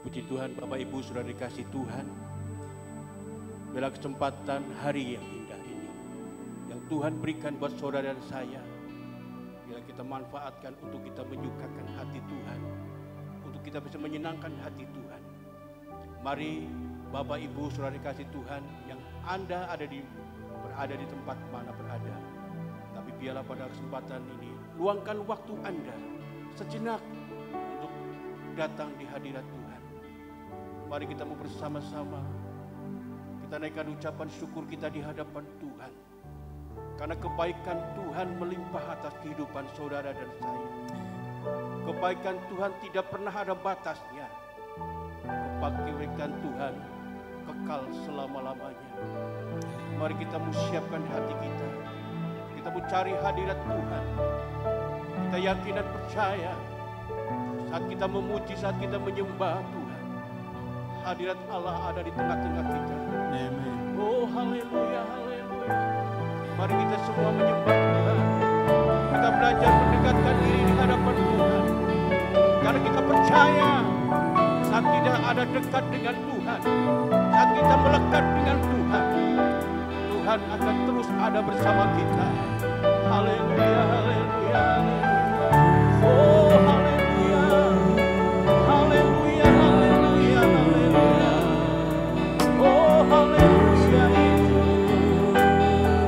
Puji Tuhan, Bapak Ibu sudah dikasih Tuhan. Bila kesempatan hari yang indah ini, yang Tuhan berikan buat saudara dan saya, bila kita manfaatkan untuk kita menyukakan hati Tuhan, untuk kita bisa menyenangkan hati Tuhan. Mari Bapak Ibu saudara dikasih Tuhan, yang Anda berada di tempat mana berada. Tapi biarlah pada kesempatan ini, luangkan waktu Anda sejenak untuk datang di hadirat Tuhan. Mari kita mau bersama-sama, kita naikkan ucapan syukur kita di hadapan Tuhan. Karena kebaikan Tuhan melimpah atas kehidupan saudara dan saya. Kebaikan Tuhan tidak pernah ada batasnya. Kebaikan Tuhan kekal selama-lamanya. Mari kita mau siapkan hati kita. Kita mau cari hadirat Tuhan. Kita yakin dan percaya saat kita memuji, saat kita menyembah Tuhan, hadirat Allah ada di tengah-tengah kita. Amen. Oh haleluya, haleluya. Mari kita semua menyembah Tuhan. Kita belajar mendekatkan diri di hadapan Tuhan. Karena kita percaya saat tidak ada dekat dengan Tuhan, saat kita melekat dengan Tuhan, Tuhan akan terus ada bersama kita. Haleluya, haleluya, haleluya. Oh haleluya, haleluya, haleluya, haleluya. Oh haleluya,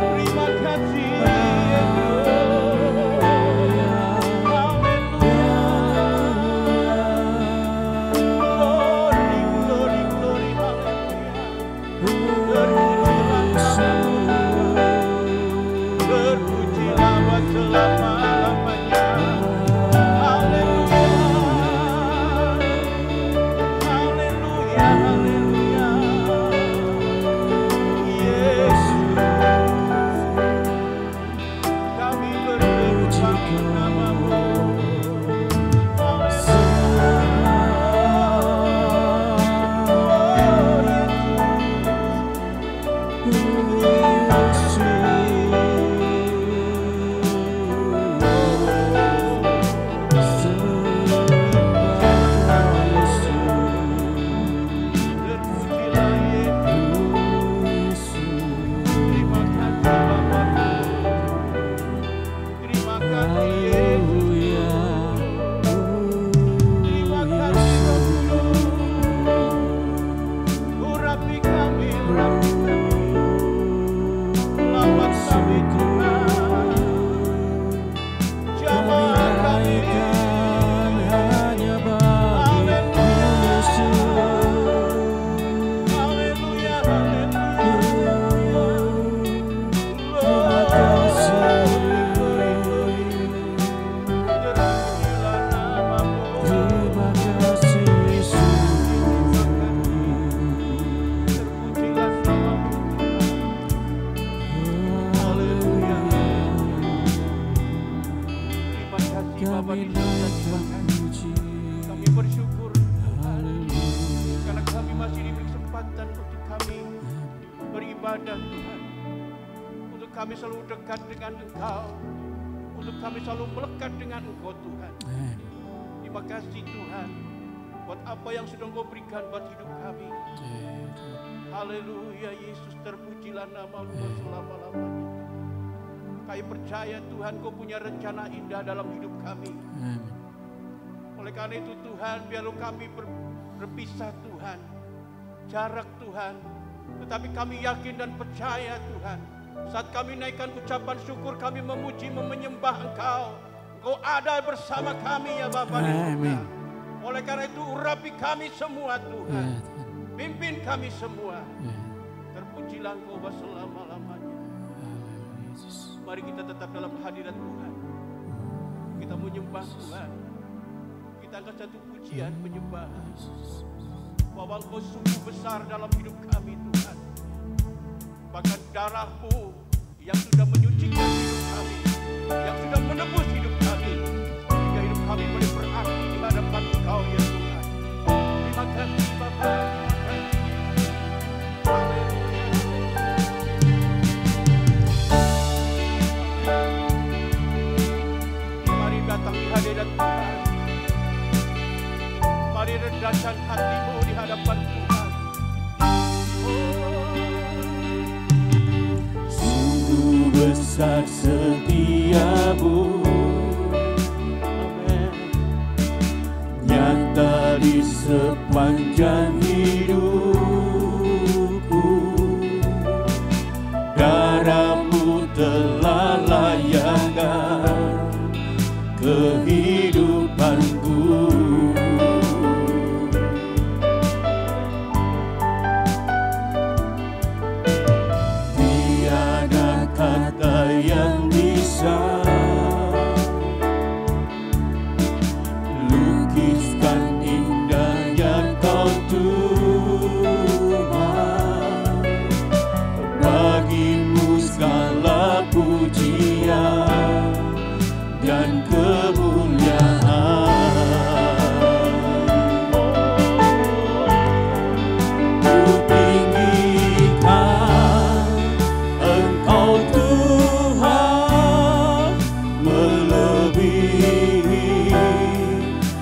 terima kasih Yesus. Haleluya, glory, glory, glory, haleluya. Terpujilah buat selama-lamanya. Haleluya, haleluya, haleluya. Yesus, kami berseru namamu. Kami bersyukur Tuhan, karena kami masih diberi kesempatan untuk kami beribadah Tuhan, untuk kami selalu dekat dengan Engkau, untuk kami selalu melekat dengan Engkau Tuhan. Terima kasih Tuhan buat apa yang sudah Engkau berikan buat hidup kami. Haleluya, Yesus, terpujilah namamu selama-lamanya. Kami percaya Tuhan Kau punya rencana indah dalam hidup kami. Oleh karena itu Tuhan, biarlah kami berpisah Tuhan, jarak Tuhan, tetapi kami yakin dan percaya Tuhan, saat kami naikkan ucapan syukur, kami memuji, menyembah Engkau, Engkau ada bersama kami ya Bapa di surga. Oleh karena itu urapi kami semua Tuhan, pimpin kami semua. Terpujilah Engkau selama-lamanya. Mari kita tetap dalam hadirat Tuhan. Kita menyembah Tuhan. Kita angkat satu pujian penyembahan. Bahwa Engkau sungguh besar dalam hidup kami Tuhan. Bahkan darah-Mu yang sudah menyucikan hidup kami, yang sudah menebus hidup kami, sehingga hidup kami boleh berarti di hadapan Engkau ya Tuhan. Terima kasih Bapa. Mari datang di hadirat Tuhan. Mari merendahkan hatimu di hadapan Tuhan. Sungguh besar setiamu, Amin. nyata di sepanjang hidupku. Darahmu telah layakkan kehidupanku. Tiada kata yang bisa lukiskan indahnya Kau Tuhan. Bagimu segala pujian dan kemuliaan. Ku tinggikan Engkau Tuhan, melebihi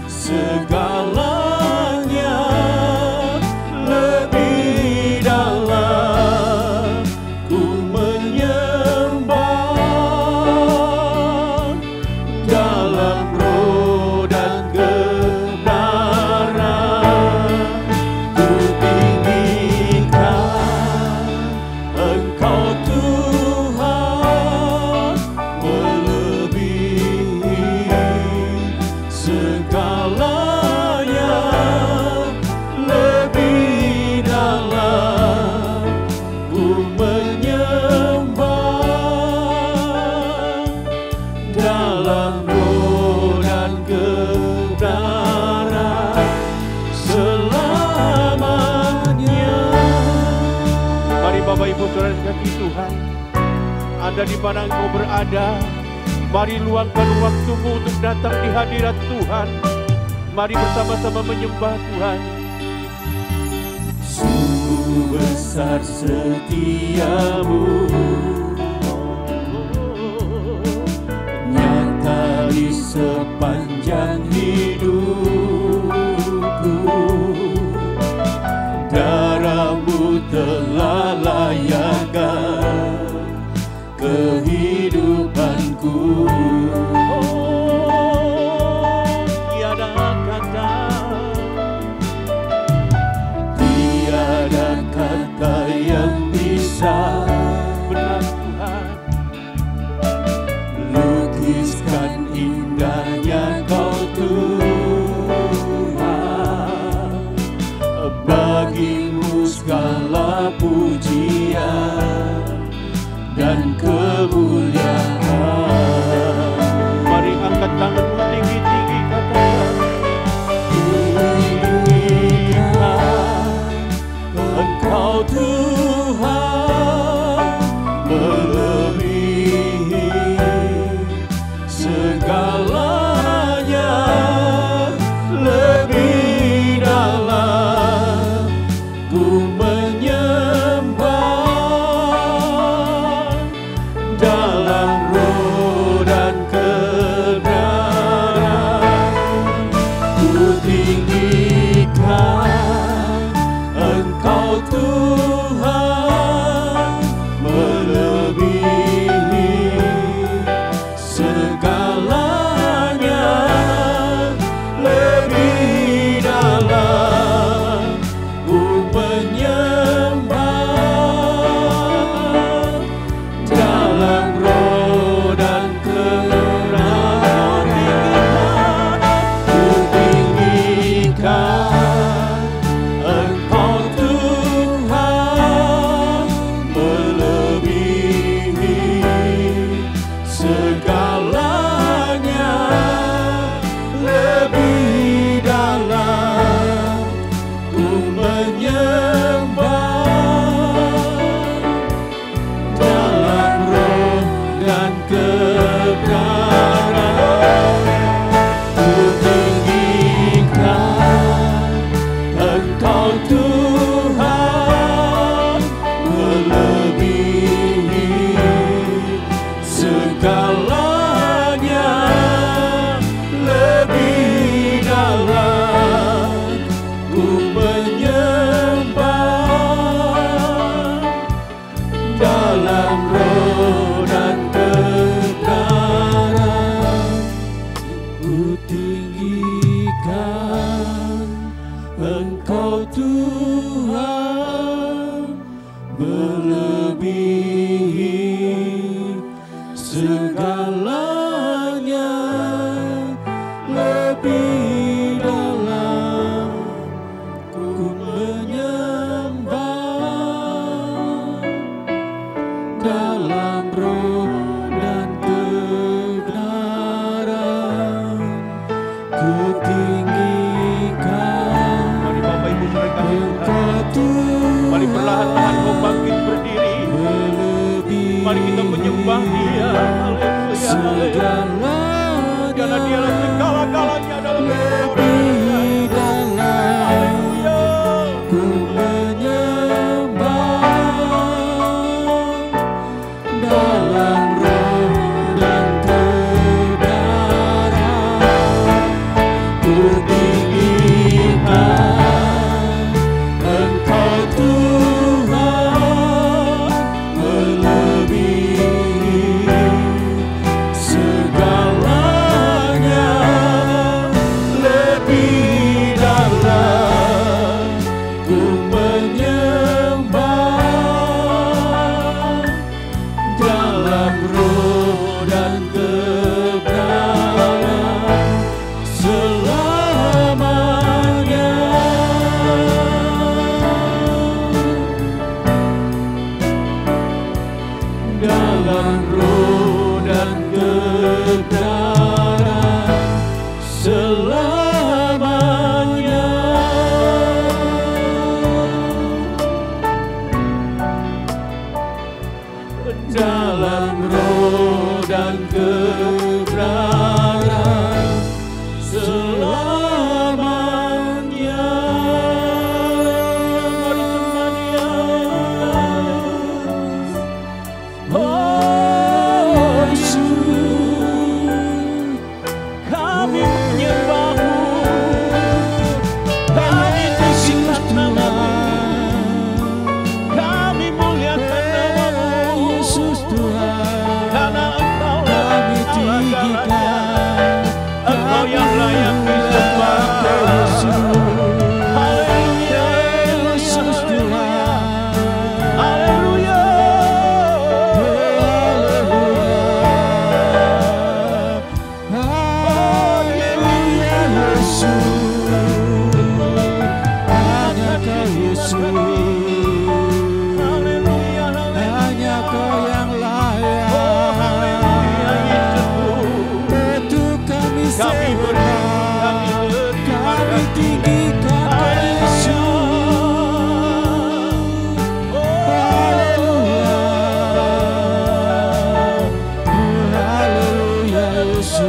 segalanya, lebih dalam ku menyembah dalam roh dan kebenaran. Ku tinggikan Engkau Tuhan, melebihi segalanya, lebih dalam ku menyembah dalam roh dan kebenaran selamanya. Mari Bapak Ibu Saudara kasih Tuhan, ada di mana Engkau berada, mari luangkan waktumu untuk datang di hadirat Tuhan. Mari bersama-sama menyembah Tuhan. Sungguh besar setiamu, nyata di sepanjang hidupku. Darahmu telah layakkan kehidupanku. Tiada kata, Tiada kata yang bisa benar Tuhan, lukiskan indahnya Kau Tuhan. Bagimu segala pujian dan kemuliaan. mari angkat tanganmu tinggi-tinggi, katakan, Engkau Tuhan, melebihi segalanya, lebih dalam ku menyembah dalam roh dan kebenaran. Ku tinggikan Engkau Tuhan, melebihi segalanya, lebih dalam ku menyembah dalam roh dan kebenaran. Ku tinggikan Engkau Tuhan, tinggikan Engkau Tuhan melebihi segalanya, lebih dalam ku menyembah dalam roh dan kebenaran ku tinggikan. Mari Bapak Ibu Saudara kami Engkau Tuhan, mari perlahan-lahan kau bangkit berdiri. Mari kita menyembah Dia. Haleluya, haleluya. Karena Dialah segala-galanya dalam hidup kita. Haleluya. ku menyembah dalam roh dan kebenaran ku tinggikan Engkau Tuhan melebihi segalanya, lebih dalam ku menyembah dalam roh dan kebenaran selamanya. Dalam roh dan kebenaran selamanya. Dalam roh dan kebenaran selamanya. Oh Yesus, kami menyembah-Mu, kami tinggikan nama-Mu, kami muliakan nama-Mu, Yesus Tuhan, karena Engkau-lah segala-galanya, Engkau yang layak disembah. Haleluya, Yesus Tuhan, haleluya, haleluya Yesus, hanya Kau Yesus, hanya Kau yang layak. Untuk kami sembah, kami tinggikan Kau Yesus. Haleluya, haleluya Yesus.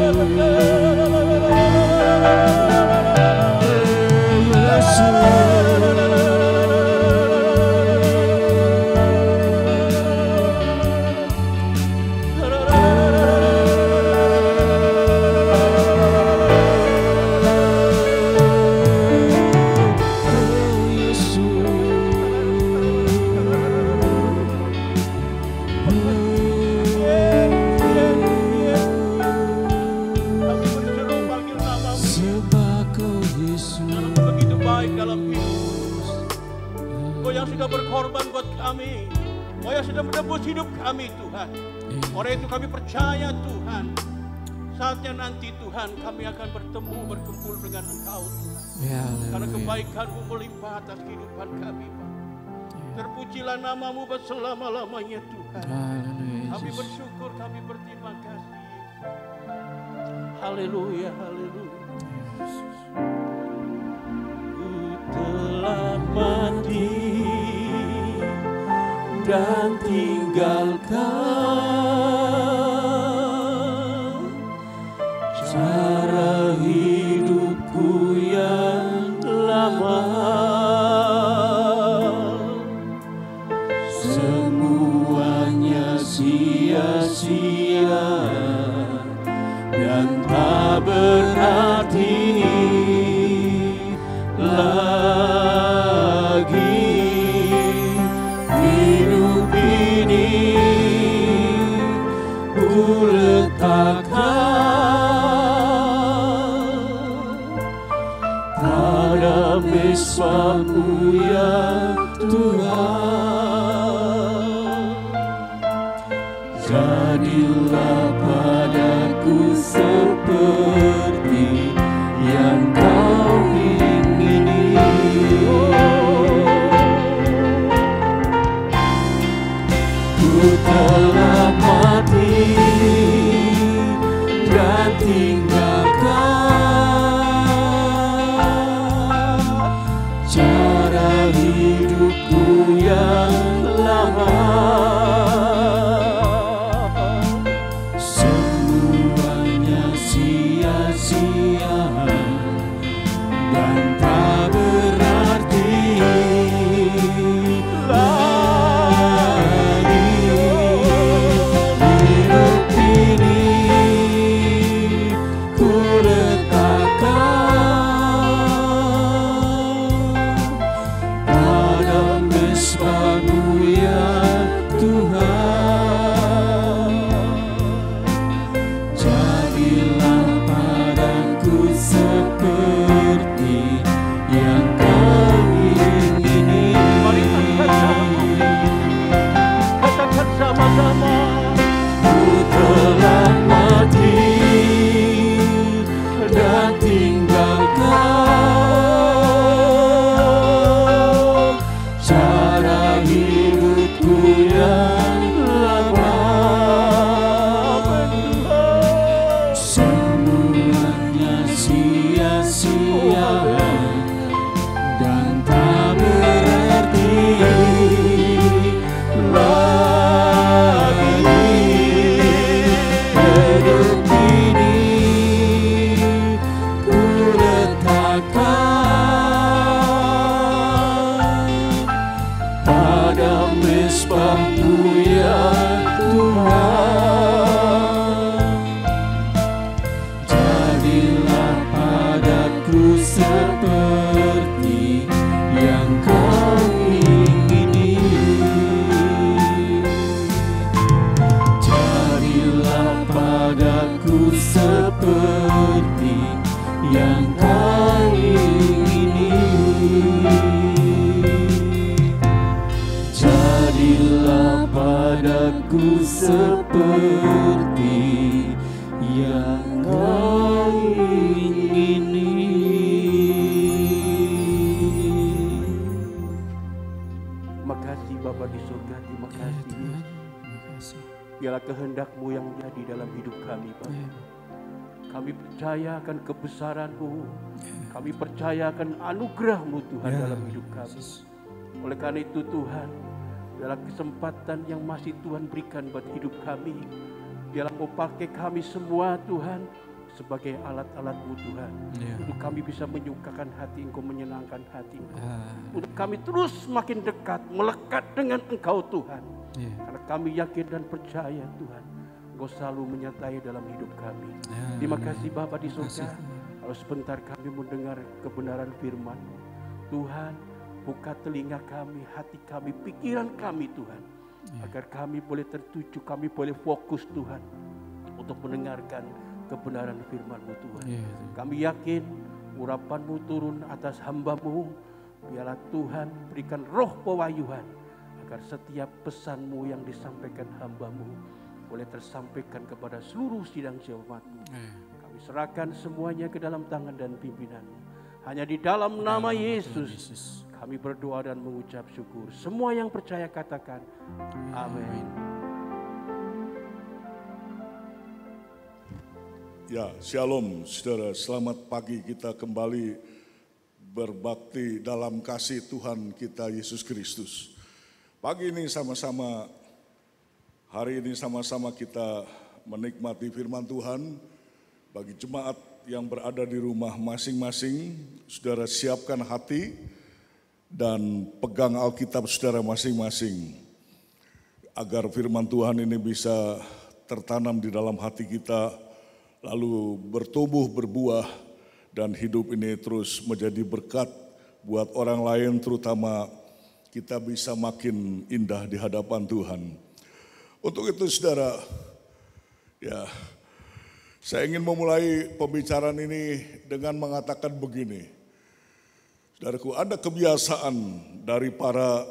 Kami berseru panggil nama-Mu. Sembah Kau Yesus. Engkau begitu baik dalam hidup. Engkau yang sudah berkorban buat kami. Engkau yang sudah menebus hidup kami Tuhan. Oleh itu kami percaya Tuhan, saatnya nanti Tuhan kami akan bertemu berkumpul dengan Engkau Tuhan. Ya, Karena haleluya. kebaikan-Mu melimpah atas kehidupan kami Pak. Terpujilah nama-Mu selama-lamanya Tuhan. Haleluya Kami Yesus. bersyukur, kami berterima kasih. Haleluya, haleluya. Ku telah mati dan tinggalkan cara hidupku yang lama. Semuanya sia-sia dan tak berarti lagi. Hidup ini pada mesbah-Mu ya Tuhan. Jadilah padaku seperti yang Kau ingini. Ku telah mati dan tinggalkan cara hidupku yang lama. Semuanya sia-sia dan tak berarti lagi. Hidup ini ku letakkan pada mesbah-Mu ya Tuhan. Jadilah padaku seperti yang Kau ingini. Mari katakan sama-sama. Ku telah mati dan tinggalkan cara hidupku yang lama. Semuanya sia-sia dan tak berarti lagi. Hidup ini ku letakkan pada mesbah-Mu ya Tuhan. Jadilah padaku seperti yang Kau ingini. Jadilah padaku seperti yang Kau ingini. Jadilah padaku seperti yang Kau ingini. Makasih Bapa di surga, terima kasih. Biarlah kehendak-Mu yang jadi dalam hidup kami, Bapa. Kami percaya akan kebesaran-Mu. Kami percaya akan anugerah-Mu Tuhan dalam hidup kami. Oleh karena itu Tuhan, dalam kesempatan yang masih Tuhan berikan buat hidup kami, biarlah Kau pakai kami semua Tuhan sebagai alat-alat-Mu Tuhan. Untuk kami bisa menyukakan hati Engkau, menyenangkan hati Engkau. Untuk kami terus makin dekat, melekat dengan Engkau Tuhan. Karena kami yakin dan percaya Tuhan, Engkau selalu menyertai dalam hidup kami. Terima kasih Bapa di surga. Kalau sebentar kami mendengar kebenaran firman-Mu, Tuhan, buka telinga kami, hati kami, pikiran kami Tuhan. Agar kami boleh tertuju, kami boleh fokus Tuhan untuk mendengarkan kebenaran firman-Mu Tuhan. Kami yakin urapan-Mu turun atas hamba-Mu. Biarlah Tuhan berikan roh pewahyuan agar setiap pesan-Mu yang disampaikan hamba-Mu boleh tersampaikan kepada seluruh sidang jemaat-Mu. Kami serahkan semuanya ke dalam tangan dan pimpinan-Mu. Hanya di dalam nama Yesus kami berdoa dan mengucap syukur. Semua yang percaya katakan amin. Ya, shalom saudara, selamat pagi. Kita kembali berbakti dalam kasih Tuhan kita Yesus Kristus. Pagi ini sama-sama, hari ini sama-sama kita menikmati firman Tuhan. Bagi jemaat yang berada di rumah masing-masing, saudara siapkan hati dan pegang Alkitab saudara masing-masing. Agar firman Tuhan ini bisa tertanam di dalam hati kita, lalu bertumbuh, berbuah, dan hidup ini terus menjadi berkat buat orang lain, terutama kita bisa makin indah di hadapan Tuhan. Untuk itu saudara, ya, saya ingin memulai pembicaraan ini dengan mengatakan begini. Saudaraku, ada kebiasaan dari para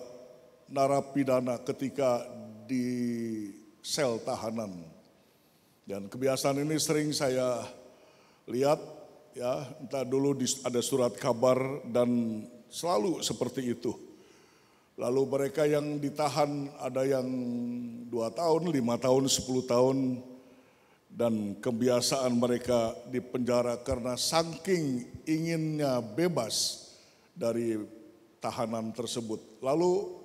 narapidana ketika di sel tahanan. Dan kebiasaan ini sering saya lihat, ya, entah dulu ada surat kabar dan selalu seperti itu. Lalu mereka yang ditahan ada yang 2 tahun, 5 tahun, 10 tahun. Dan kebiasaan mereka di penjara karena saking inginnya bebas dari tahanan tersebut. Lalu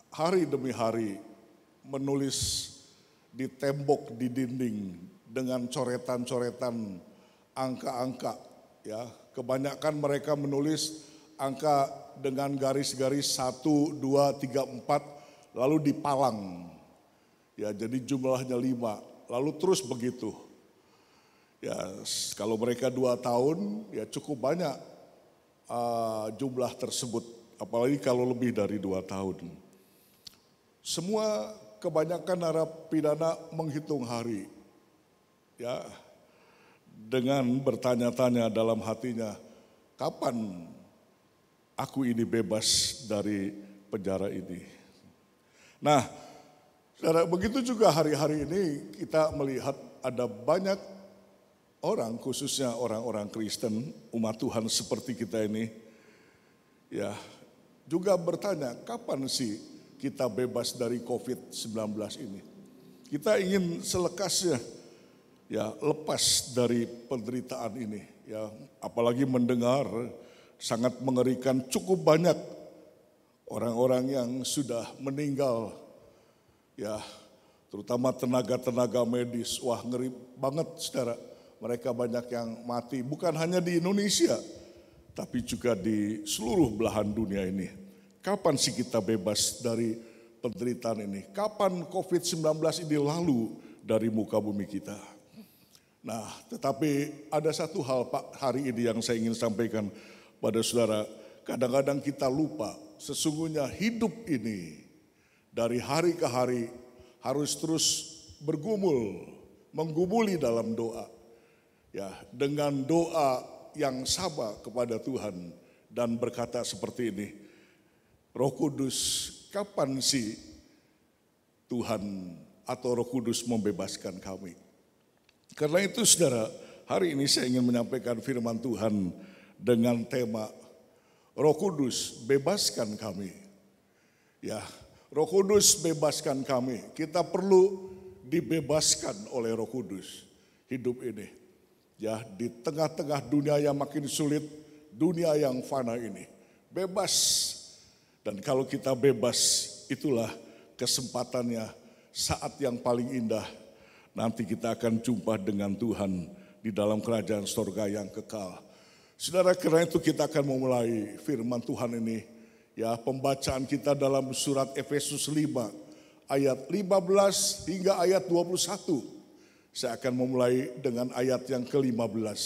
hari demi hari menulis di tembok, di dinding dengan coretan-coretan angka-angka. Ya, kebanyakan mereka menulis angka dengan garis-garis 1, 2, 3, 4 lalu dipalang. Ya, jadi jumlahnya 5, lalu terus begitu. Ya, kalau mereka 2 tahun ya cukup banyak jumlah tersebut, apalagi kalau lebih dari 2 tahun. Semua kebanyakan narapidana menghitung hari, ya, dengan bertanya-tanya dalam hatinya, kapan aku ini bebas dari penjara ini? Nah, saudara, begitu juga hari-hari ini kita melihat ada banyak orang, khususnya orang-orang Kristen, umat Tuhan seperti kita ini, ya, juga bertanya, kapan sih kita bebas dari COVID-19 ini? Kita ingin selekasnya, ya, lepas dari penderitaan ini, ya, apalagi mendengar sangat mengerikan, cukup banyak orang-orang yang sudah meninggal, ya, terutama tenaga-tenaga medis. Wah, ngeri banget, saudara. Mereka banyak yang mati, bukan hanya di Indonesia, tapi juga di seluruh belahan dunia ini. Kapan sih kita bebas dari penderitaan ini? Kapan COVID-19 ini lalu dari muka bumi kita? Nah, tetapi ada satu hal, Pak, hari ini yang saya ingin sampaikan pada saudara. Kadang-kadang kita lupa, sesungguhnya hidup ini dari hari ke hari harus terus bergumul, menggumuli dalam doa. Ya, dengan doa yang sama kepada Tuhan dan berkata seperti ini, Roh Kudus, kapan sih Tuhan atau Roh Kudus membebaskan kami? Karena itu saudara, hari ini saya ingin menyampaikan firman Tuhan dengan tema Roh Kudus bebaskan kami. Ya, Roh Kudus bebaskan kami. Kita perlu dibebaskan oleh Roh Kudus hidup ini. Ya, di tengah-tengah dunia yang makin sulit, dunia yang fana ini. Bebas. Dan kalau kita bebas, itulah kesempatannya, saat yang paling indah. Nanti kita akan jumpa dengan Tuhan di dalam kerajaan surga yang kekal. Saudara, karena itu kita akan memulai firman Tuhan ini. Ya, pembacaan kita dalam surat Efesus 5 ayat 15 hingga ayat 21. Saya akan memulai dengan ayat yang ke-15.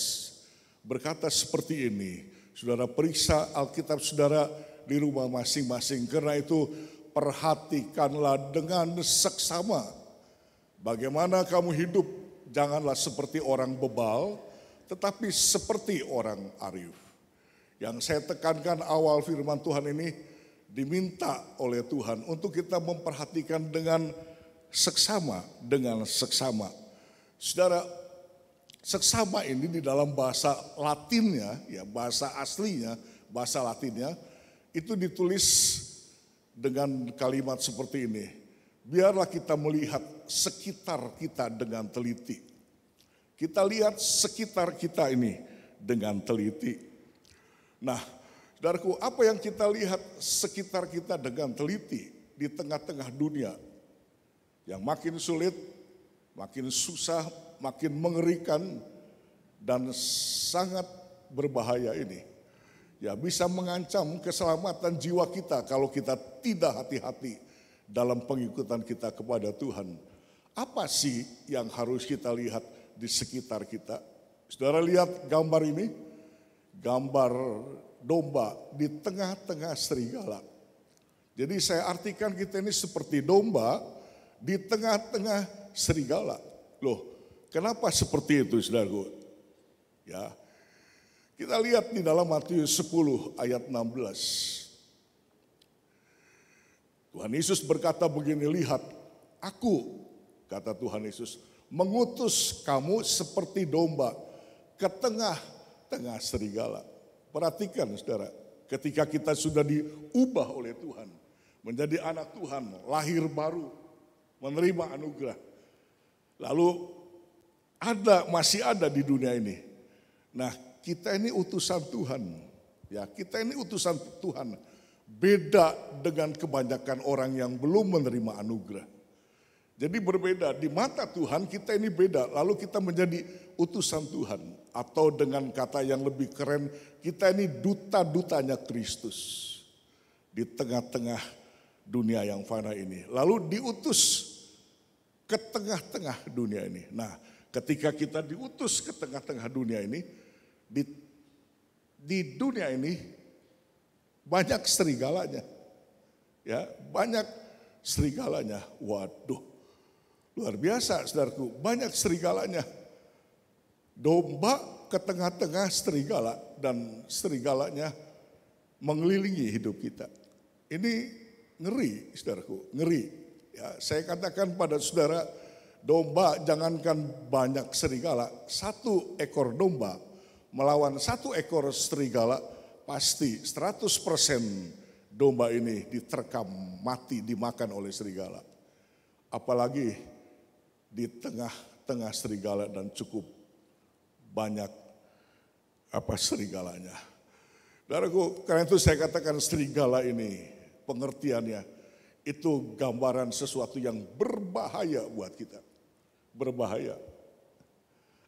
Berkata seperti ini, saudara, periksa Alkitab saudara di rumah masing-masing. Karena itu perhatikanlah dengan seksama bagaimana kamu hidup. Janganlah seperti orang bebal, tetapi seperti orang arif. Yang saya tekankan awal firman Tuhan ini diminta oleh Tuhan untuk kita memperhatikan dengan seksama, Saudara, seksama ini di dalam bahasa Latinnya, ya, bahasa aslinya, bahasa Latinnya, itu ditulis dengan kalimat seperti ini. Biarlah kita melihat sekitar kita dengan teliti. Kita lihat sekitar kita ini dengan teliti. Nah, saudaraku, apa yang kita lihat sekitar kita dengan teliti di tengah-tengah dunia yang makin sulit, makin susah, makin mengerikan, dan sangat berbahaya ini. Ya, bisa mengancam keselamatan jiwa kita kalau kita tidak hati-hati dalam pengikutan kita kepada Tuhan. Apa sih yang harus kita lihat di sekitar kita? Saudara lihat gambar ini, gambar domba di tengah-tengah serigala. Jadi saya artikan kita ini seperti domba di tengah-tengah serigala. Loh, kenapa seperti itu, saudaraku? Ya, Kita lihat di dalam Matius 10 ayat 16. Tuhan Yesus berkata begini, lihat, aku, kata Tuhan Yesus, mengutus kamu seperti domba ke tengah-tengah serigala. Perhatikan saudara, ketika kita sudah diubah oleh Tuhan, menjadi anak Tuhan, lahir baru, menerima anugerah. Lalu masih ada di dunia ini. Nah, kita ini utusan Tuhan. Ya, kita ini utusan Tuhan. Beda dengan kebanyakan orang yang belum menerima anugerah. Jadi berbeda, di mata Tuhan kita ini beda, lalu kita menjadi utusan Tuhan. Atau dengan kata yang lebih keren, kita ini duta-dutanya Kristus. Di tengah-tengah dunia yang fana ini. Lalu diutus ke tengah-tengah dunia ini. Nah, ketika kita diutus ke tengah-tengah dunia ini, di dunia ini banyak serigalanya. Ya, banyak serigalanya. Waduh. Luar biasa, saudaraku, banyak serigalanya. Domba ke tengah-tengah serigala dan serigalanya mengelilingi hidup kita. Ini ngeri, saudaraku, ngeri. Ya, saya katakan pada saudara, domba jangankan banyak serigala, satu ekor domba melawan satu ekor serigala, pasti 100% domba ini diterkam mati dimakan oleh serigala. Apalagi di tengah-tengah serigala dan cukup banyak serigalanya. Saudaraku, karena itu saya katakan serigala ini pengertiannya itu gambaran sesuatu yang berbahaya buat kita. Berbahaya.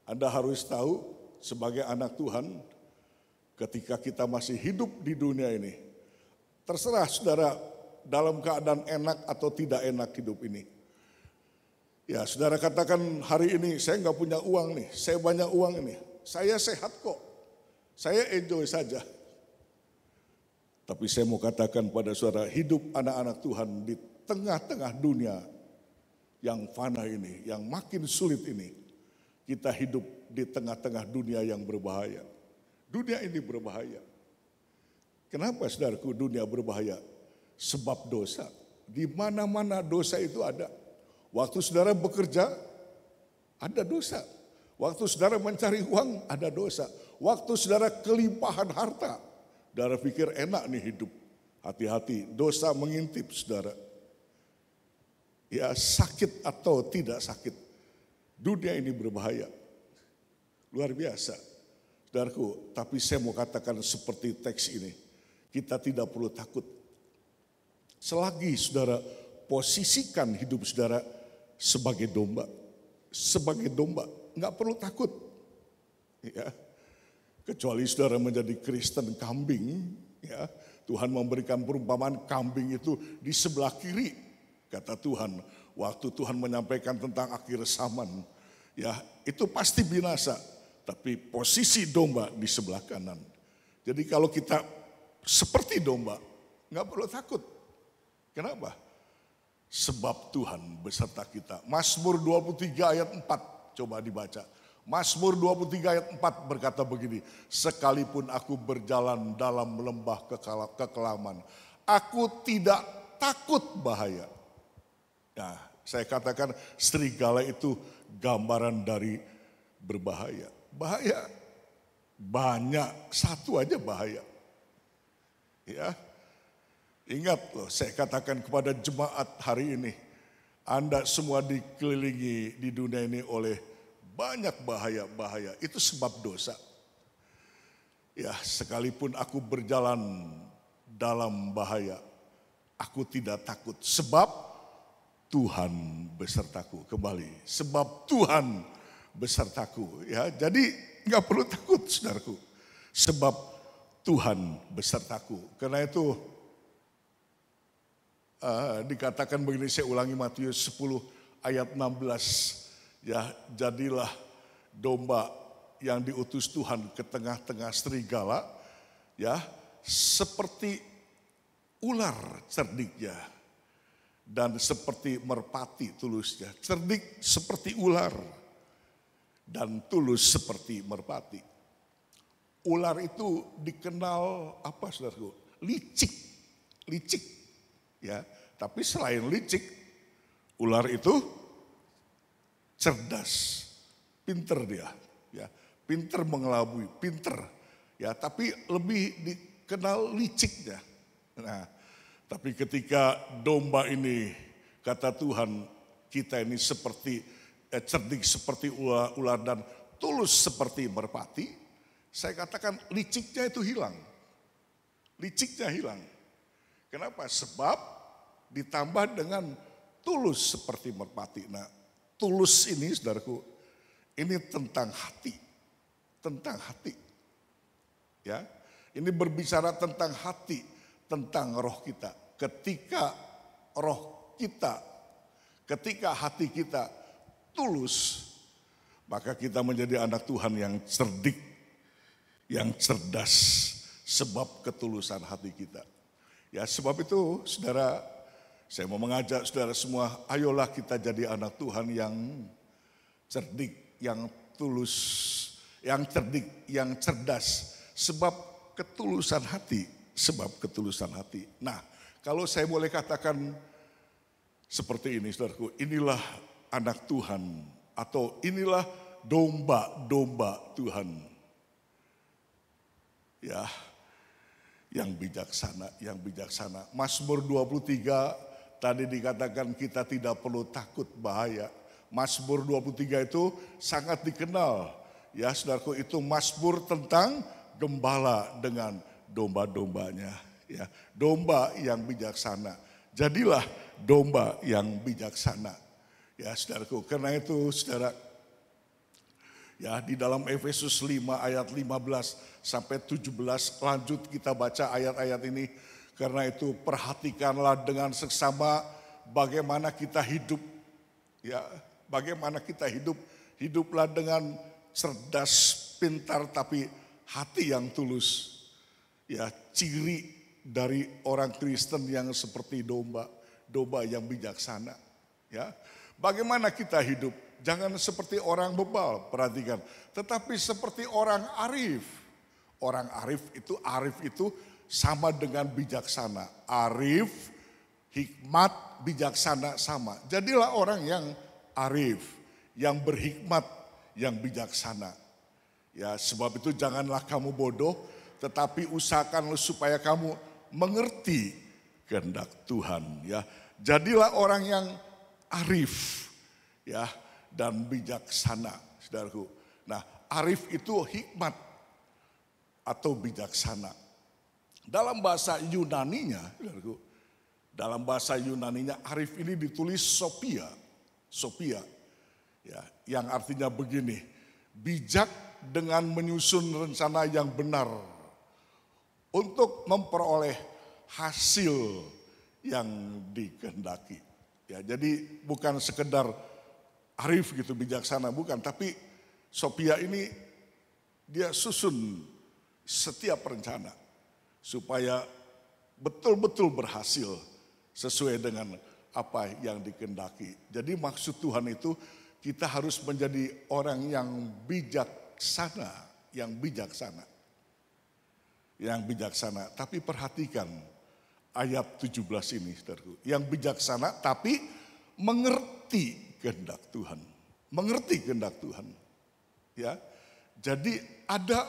Anda harus tahu sebagai anak Tuhan, ketika kita masih hidup di dunia ini, terserah saudara dalam keadaan enak atau tidak enak hidup ini. Ya, saudara katakan hari ini saya nggak punya uang nih, saya banyak uang ini, saya sehat kok, saya enjoy saja. Tapi saya mau katakan pada saudara, hidup anak-anak Tuhan di tengah-tengah dunia yang fana ini, yang makin sulit ini, kita hidup di tengah-tengah dunia yang berbahaya. Dunia ini berbahaya. Kenapa saudaraku dunia berbahaya? Sebab dosa. Di mana-mana dosa itu ada. Waktu saudara bekerja, ada dosa. Waktu saudara mencari uang, ada dosa. Waktu saudara kelimpahan harta, saudara pikir enak nih hidup. Hati-hati, dosa mengintip saudara. Ya, sakit atau tidak sakit, dunia ini berbahaya. Luar biasa. Saudaraku, tapi saya mau katakan seperti teks ini, kita tidak perlu takut. Selagi saudara posisikan hidup saudara sebagai domba, nggak perlu takut. Ya, kecuali saudara menjadi Kristen kambing, ya, Tuhan memberikan perumpamaan kambing itu di sebelah kiri, kata Tuhan. Waktu Tuhan menyampaikan tentang akhir zaman, ya itu pasti binasa. Tapi posisi domba di sebelah kanan. Jadi kalau kita seperti domba, nggak perlu takut. Kenapa? Sebab Tuhan beserta kita. Mazmur 23 ayat 4, coba dibaca. Mazmur 23 ayat 4 berkata begini, sekalipun aku berjalan dalam lembah kekelaman, aku tidak takut bahaya. Nah, saya katakan serigala itu gambaran dari berbahaya. Bahaya, banyak, satu aja bahaya. Ya, ingat loh, saya katakan kepada jemaat hari ini, Anda semua dikelilingi di dunia ini oleh banyak bahaya-bahaya, itu sebab dosa. Ya, sekalipun aku berjalan dalam bahaya, aku tidak takut, sebab Tuhan besertaku. Kembali, sebab Tuhan besertaku, ya. Jadi nggak perlu takut, saudaraku, sebab Tuhan besertaku. Karena itu dikatakan begini, saya ulangi Matius 10 ayat 16, ya, jadilah domba yang diutus Tuhan ke tengah-tengah serigala, ya, seperti ular cerdiknya dan seperti merpati tulusnya. Cerdik seperti ular dan tulus seperti merpati. ular itu dikenal apa saudaraku? Licik. Ya, tapi selain licik, ular itu cerdas, pinter dia, ya, pinter mengelabui, pinter, ya, tapi lebih dikenal liciknya. Nah, tapi ketika domba ini, kata Tuhan, kita ini seperti cerdik seperti ular dan tulus seperti merpati, saya katakan liciknya itu hilang. Liciknya hilang. Kenapa? Sebab ditambah dengan tulus seperti merpati. Nah, tulus ini saudaraku, ini tentang hati. Tentang hati. Ya, ini berbicara tentang hati, tentang roh kita. Ketika hati kita tulus, maka kita menjadi anak Tuhan yang cerdik, yang cerdas, sebab ketulusan hati kita. Ya, sebab itu saudara, saya mau mengajak saudara semua, ayolah kita jadi anak Tuhan yang cerdik, yang tulus, yang cerdik, yang cerdas, sebab ketulusan hati, Nah, kalau saya boleh katakan seperti ini saudaraku, inilah anak Tuhan atau inilah domba-domba Tuhan. Ya, yang bijaksana. Mazmur 23 tadi dikatakan kita tidak perlu takut bahaya. Mazmur 23 itu sangat dikenal. Ya saudaraku, itu mazmur tentang gembala dengan domba-dombanya. Ya, domba yang bijaksana. Jadilah domba yang bijaksana. Ya saudaraku, karena itu saudara, ya di dalam Efesus 5 ayat 15 sampai 17 lanjut kita baca ayat-ayat ini. Karena itu perhatikanlah dengan seksama bagaimana kita hidup. Ya, bagaimana kita hidup. Hiduplah dengan cerdas, pintar tapi hati yang tulus. Ya, ciri dari orang Kristen yang seperti domba yang bijaksana. Ya, bagaimana kita hidup? Jangan seperti orang bebal, perhatikan. Tetapi seperti orang arif. Orang arif itu sama dengan bijaksana. Arif, hikmat, bijaksana sama. Jadilah orang yang arif, yang berhikmat, yang bijaksana. Ya, sebab itu janganlah kamu bodoh, tetapi usahakanlah supaya kamu mengerti kehendak Tuhan. Ya, jadilah orang yang arif, ya, dan bijaksana, saudaraku. Nah, arif itu hikmat atau bijaksana. Dalam bahasa Yunaninya, saudaraku, dalam bahasa Yunaninya arif ini ditulis Sophia, ya, yang artinya begini, bijak dengan menyusun rencana yang benar untuk memperoleh hasil yang dikehendaki. Ya, jadi bukan sekedar arif gitu, bijaksana, bukan. Tapi Sophia ini dia susun setiap rencana supaya betul-betul berhasil sesuai dengan apa yang dikehendaki. Jadi maksud Tuhan itu kita harus menjadi orang yang bijaksana, yang bijaksana. Tapi perhatikan ayat 17 ini, saudaraku. Yang bijaksana tapi mengerti kehendak Tuhan. Mengerti kehendak Tuhan. Ya. Jadi ada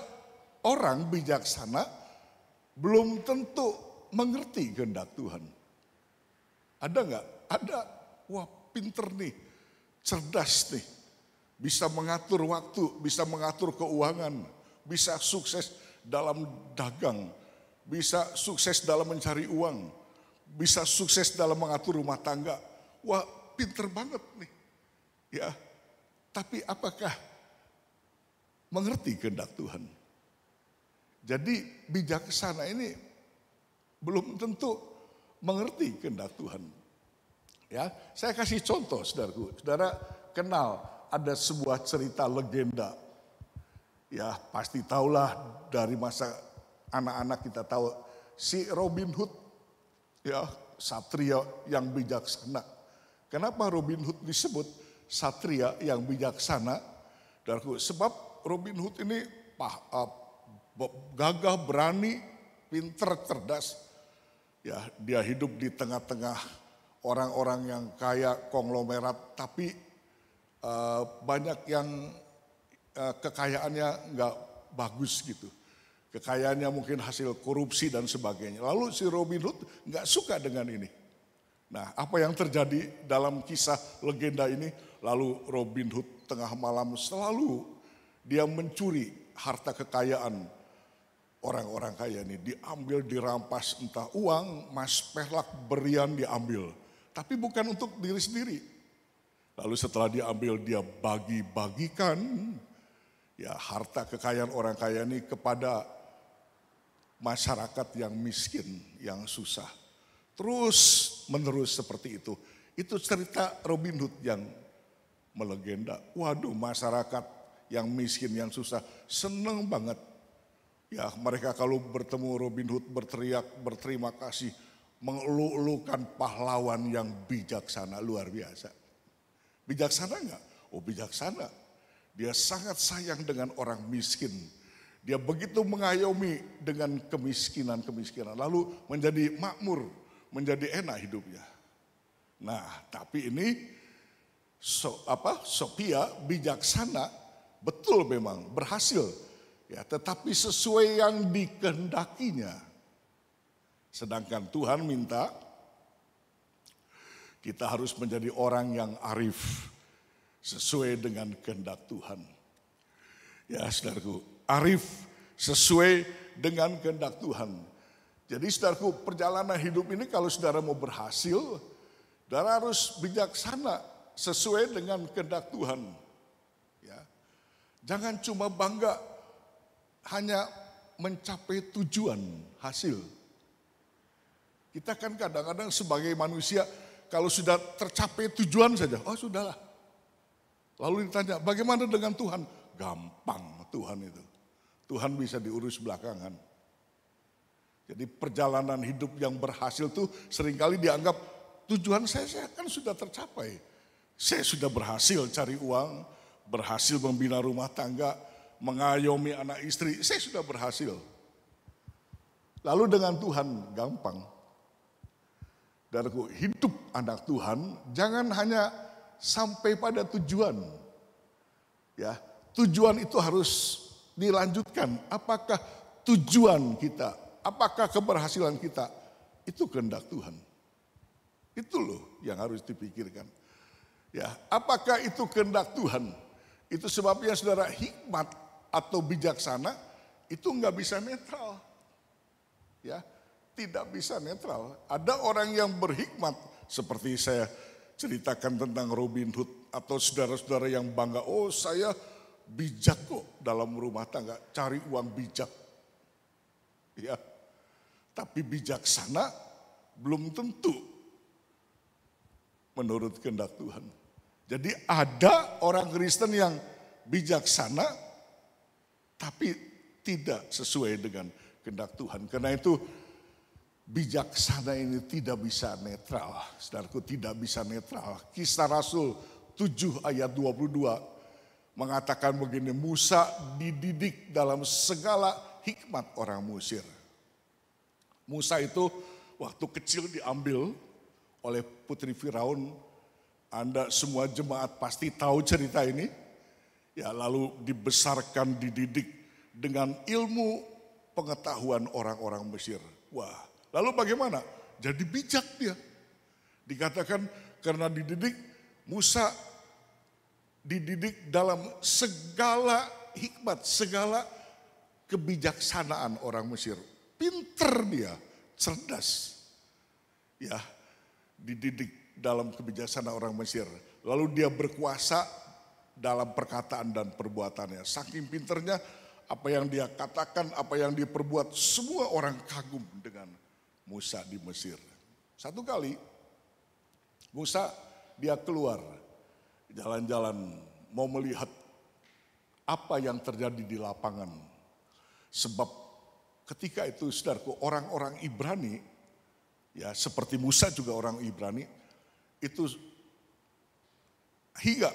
orang bijaksana belum tentu mengerti kehendak Tuhan. Ada enggak? Ada. Wah, pinter nih. Cerdas nih. Bisa mengatur waktu, bisa mengatur keuangan, bisa sukses dalam dagang, bisa sukses dalam mencari uang, bisa sukses dalam mengatur rumah tangga. Wah, pinter banget nih. Ya. Tapi apakah mengerti kehendak Tuhan? Jadi bijaksana ini belum tentu mengerti kehendak Tuhan. Ya, saya kasih contoh, saudaraku. Saudara kenal ada sebuah cerita legenda. Ya, pasti tahulah dari masa anak-anak kita tahu si Robin Hood. Ya, satria yang bijaksana. Kenapa Robin Hood disebut satria yang bijaksana? Saudaraku, sebab Robin Hood ini gagah, berani, pinter, cerdas. Ya, dia hidup di tengah-tengah orang-orang yang kaya, konglomerat, tapi banyak yang kekayaannya nggak bagus gitu. Kekayaannya mungkin hasil korupsi dan sebagainya. Lalu si Robin Hood nggak suka dengan ini. Nah, apa yang terjadi dalam kisah legenda ini? Lalu Robin Hood tengah malam selalu dia mencuri harta kekayaan orang-orang kaya ini. Diambil, dirampas, entah uang, emas, perak, berlian diambil. Tapi bukan untuk diri sendiri. Lalu setelah diambil dia bagi-bagikan ya harta kekayaan orang kaya ini kepada masyarakat yang miskin, yang susah. Terus menerus seperti itu. Itu cerita Robin Hood yang melegenda. Waduh, masyarakat yang miskin, yang susah seneng banget. Ya, mereka kalau bertemu Robin Hood berteriak berterima kasih, mengeluh-elukan pahlawan yang bijaksana, luar biasa. Bijaksana enggak? Oh, bijaksana. Dia sangat sayang dengan orang miskin. Dia begitu mengayomi dengan kemiskinan-kemiskinan. Lalu menjadi makmur, menjadi enak hidupnya. Nah, tapi ini Sophia bijaksana, betul memang berhasil. Ya, tetapi sesuai yang dikehendakinya. Sedangkan Tuhan minta kita harus menjadi orang yang arif sesuai dengan kehendak Tuhan. Ya, saudaraku, arif sesuai dengan kehendak Tuhan. Jadi saudaraku, perjalanan hidup ini kalau saudara mau berhasil, saudara harus bijaksana sesuai dengan kehendak Tuhan. Ya. Jangan cuma bangga hanya mencapai tujuan hasil. Kita kan kadang-kadang sebagai manusia kalau sudah tercapai tujuan saja, oh sudahlah. Lalu ditanya, bagaimana dengan Tuhan? Gampang Tuhan itu. Tuhan bisa diurus belakangan. Jadi perjalanan hidup yang berhasil tuh seringkali dianggap tujuan saya kan sudah tercapai. Saya sudah berhasil cari uang, berhasil membina rumah tangga, mengayomi anak istri, saya sudah berhasil. Lalu dengan Tuhan gampang. Dan hidup anak Tuhan jangan hanya sampai pada tujuan. Ya, tujuan itu harus dilanjutkan. Apakah tujuan kita, apakah keberhasilan kita itu kehendak Tuhan? Itu loh yang harus dipikirkan. Ya, apakah itu kehendak Tuhan? Itu sebabnya saudara, hikmat atau bijaksana itu nggak bisa netral. Ya, tidak bisa netral. Ada orang yang berhikmat seperti saya ceritakan tentang Robin Hood atau saudara-saudara yang bangga, oh saya bijak kok dalam rumah tangga, cari uang bijak. Ya. Tapi bijaksana belum tentu menurut kehendak Tuhan. Jadi ada orang Kristen yang bijaksana tapi tidak sesuai dengan kehendak Tuhan. Karena itu bijaksana ini tidak bisa netral. Saudaraku, tidak bisa netral. Kisah Rasul 7 ayat 22 mengatakan begini, Musa dididik dalam segala hikmat orang Mesir. Musa itu waktu kecil diambil oleh putri Firaun. Anda semua jemaat pasti tahu cerita ini. Ya, lalu dibesarkan, dididik dengan ilmu pengetahuan orang-orang Mesir. Wah, lalu bagaimana? Jadi bijak dia. Dikatakan karena dididik, Musa dididik dalam segala hikmat, segala kebijaksanaan orang Mesir. Pinter dia, cerdas. Ya, dididik dalam kebijaksanaan orang Mesir. Lalu dia berkuasa dalam perkataan dan perbuatannya. Saking pinternya, apa yang dia katakan, apa yang dia perbuat, semua orang kagum dengan Musa di Mesir. Satu kali, Musa dia keluar jalan-jalan mau melihat apa yang terjadi di lapangan. Sebab ketika itu saudaraku, orang-orang Ibrani, ya seperti Musa juga orang Ibrani, itu hingga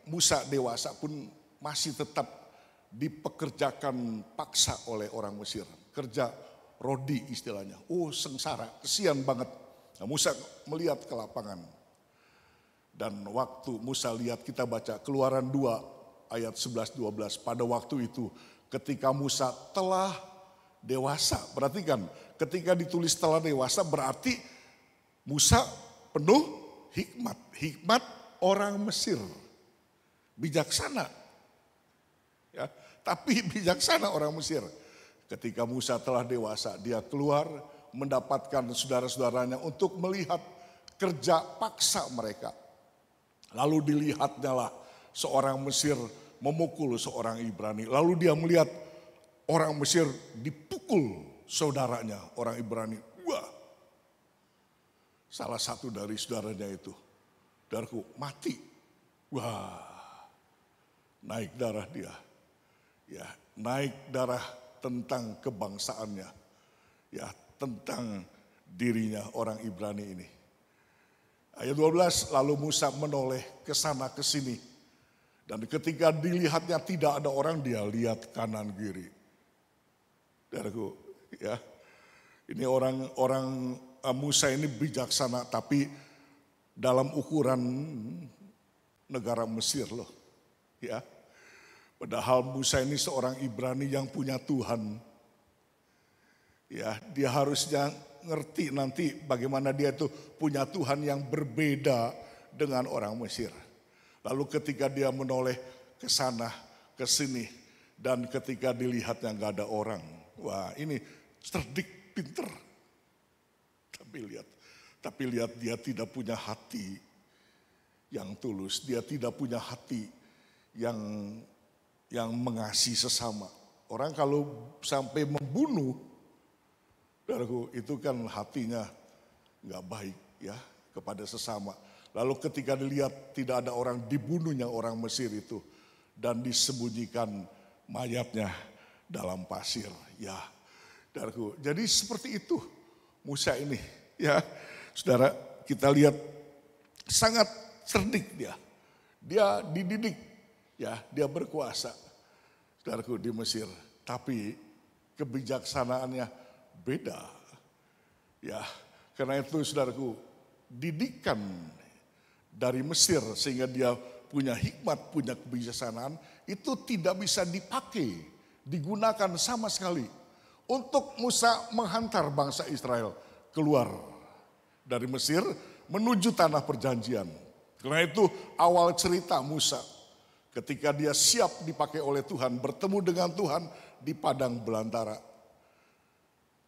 Musa dewasa pun masih tetap dipekerjakan paksa oleh orang Mesir. Kerja rodi istilahnya. Oh sengsara, kesian banget. Nah, Musa melihat ke lapangan. Dan waktu Musa lihat, kita baca Keluaran 2 ayat 11-12. Pada waktu itu ketika Musa telah dewasa. Perhatikan, ketika ditulis telah dewasa berarti Musa penuh hikmat. Hikmat orang Mesir. Bijaksana. Ya, tapi bijaksana orang Mesir. Ketika Musa telah dewasa, dia keluar mendapatkan saudara-saudaranya untuk melihat kerja paksa mereka. Lalu dilihatnya lah seorang Mesir memukul seorang Ibrani. Lalu dia melihat orang Mesir dipukul saudaranya, orang Ibrani. Wah, salah satu dari saudaranya itu, saudaraku, mati. Wah, naik darah dia. Ya, naik darah tentang kebangsaannya. Ya, tentang dirinya orang Ibrani ini. Ayat 12, lalu Musa menoleh ke sana ke sini. Dan ketika dilihatnya tidak ada orang, dia lihat kanan kiri. Saudaraku, ya. Ini orang Musa ini bijaksana, tapi dalam ukuran negara Mesir loh. Ya. Padahal Musa ini seorang Ibrani yang punya Tuhan. Ya, dia harusnya ngerti nanti bagaimana dia itu punya Tuhan yang berbeda dengan orang Mesir. Lalu ketika dia menoleh ke sana, ke sini, dan ketika dilihatnya nggak ada orang. Wah, ini cerdik, pinter. Tapi lihat dia tidak punya hati yang tulus. Dia tidak punya hati yang mengasihi sesama. Orang kalau sampai membunuh, itu kan hatinya nggak baik ya kepada sesama. Lalu ketika dilihat tidak ada orang, dibunuhnya orang Mesir itu dan disembunyikan mayatnya dalam pasir. Ya, saudaraku. Jadi seperti itu Musa ini. Ya, saudara, kita lihat sangat cerdik dia. Dia dididik. Ya, dia berkuasa, saudaraku, di Mesir. Tapi kebijaksanaannya beda. Ya, karena itu saudaraku, didikan dari Mesir sehingga dia punya hikmat, punya kebijaksanaan, itu tidak bisa dipakai, digunakan sama sekali untuk Musa menghantar bangsa Israel keluar dari Mesir menuju tanah perjanjian. Karena itu awal cerita Musa. Ketika dia siap dipakai oleh Tuhan, bertemu dengan Tuhan di padang belantara.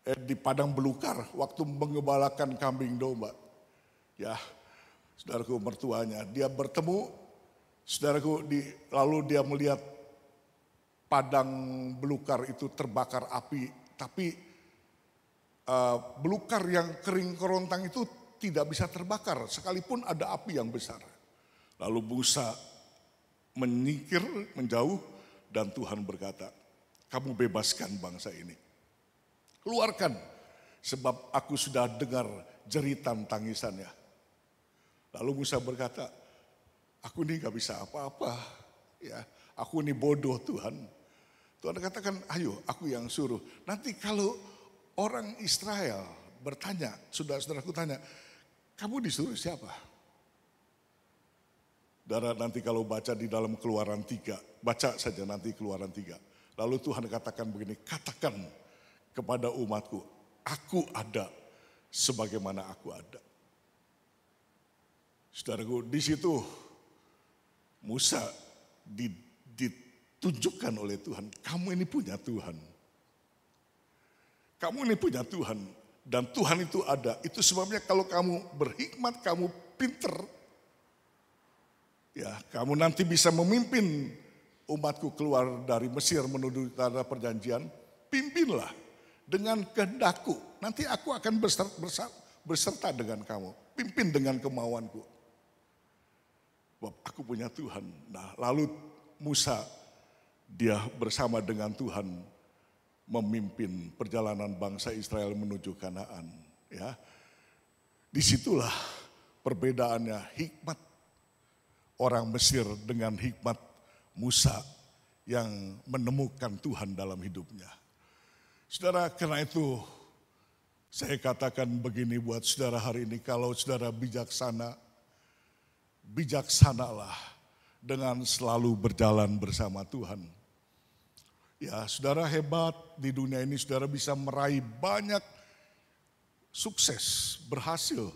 Di padang belukar, waktu mengembalakan kambing domba. Ya, saudaraku, mertuanya. Dia bertemu, saudaraku, lalu dia melihat padang belukar itu terbakar api. Tapi belukar yang kering kerontang itu tidak bisa terbakar, sekalipun ada api yang besar. Lalu Musa menyingkir, menjauh, dan Tuhan berkata, kamu bebaskan bangsa ini. Keluarkan, sebab aku sudah dengar jeritan tangisannya. Lalu Musa berkata, aku ini gak bisa apa-apa. Ya, aku ini bodoh Tuhan. Tuhan katakan, ayo aku yang suruh. Nanti kalau orang Israel bertanya, saudara-saudaraku tanya, kamu disuruh siapa? Saudara, nanti kalau baca di dalam Keluaran 3, baca saja nanti Keluaran 3. Lalu Tuhan katakan begini, katakan kepada umatku, aku ada sebagaimana aku ada. Saudaraku, di situ Musa ditunjukkan oleh Tuhan, kamu ini punya Tuhan. Kamu ini punya Tuhan, dan Tuhan itu ada. Itu sebabnya kalau kamu berhikmat, kamu pinter, ya, kamu nanti bisa memimpin umatku keluar dari Mesir menuju tanah perjanjian. Pimpinlah dengan kehendakku. Nanti aku akan berserta dengan kamu. Pimpin dengan kemauanku. Sebab aku punya Tuhan. Nah, lalu Musa, dia bersama dengan Tuhan memimpin perjalanan bangsa Israel menuju Kanaan. Ya, disitulah perbedaannya hikmat orang Mesir dengan hikmat Musa yang menemukan Tuhan dalam hidupnya. Saudara, karena itu saya katakan begini buat saudara hari ini, kalau saudara bijaksana, bijaksanalah dengan selalu berjalan bersama Tuhan. Ya, saudara hebat di dunia ini, saudara bisa meraih banyak sukses, berhasil.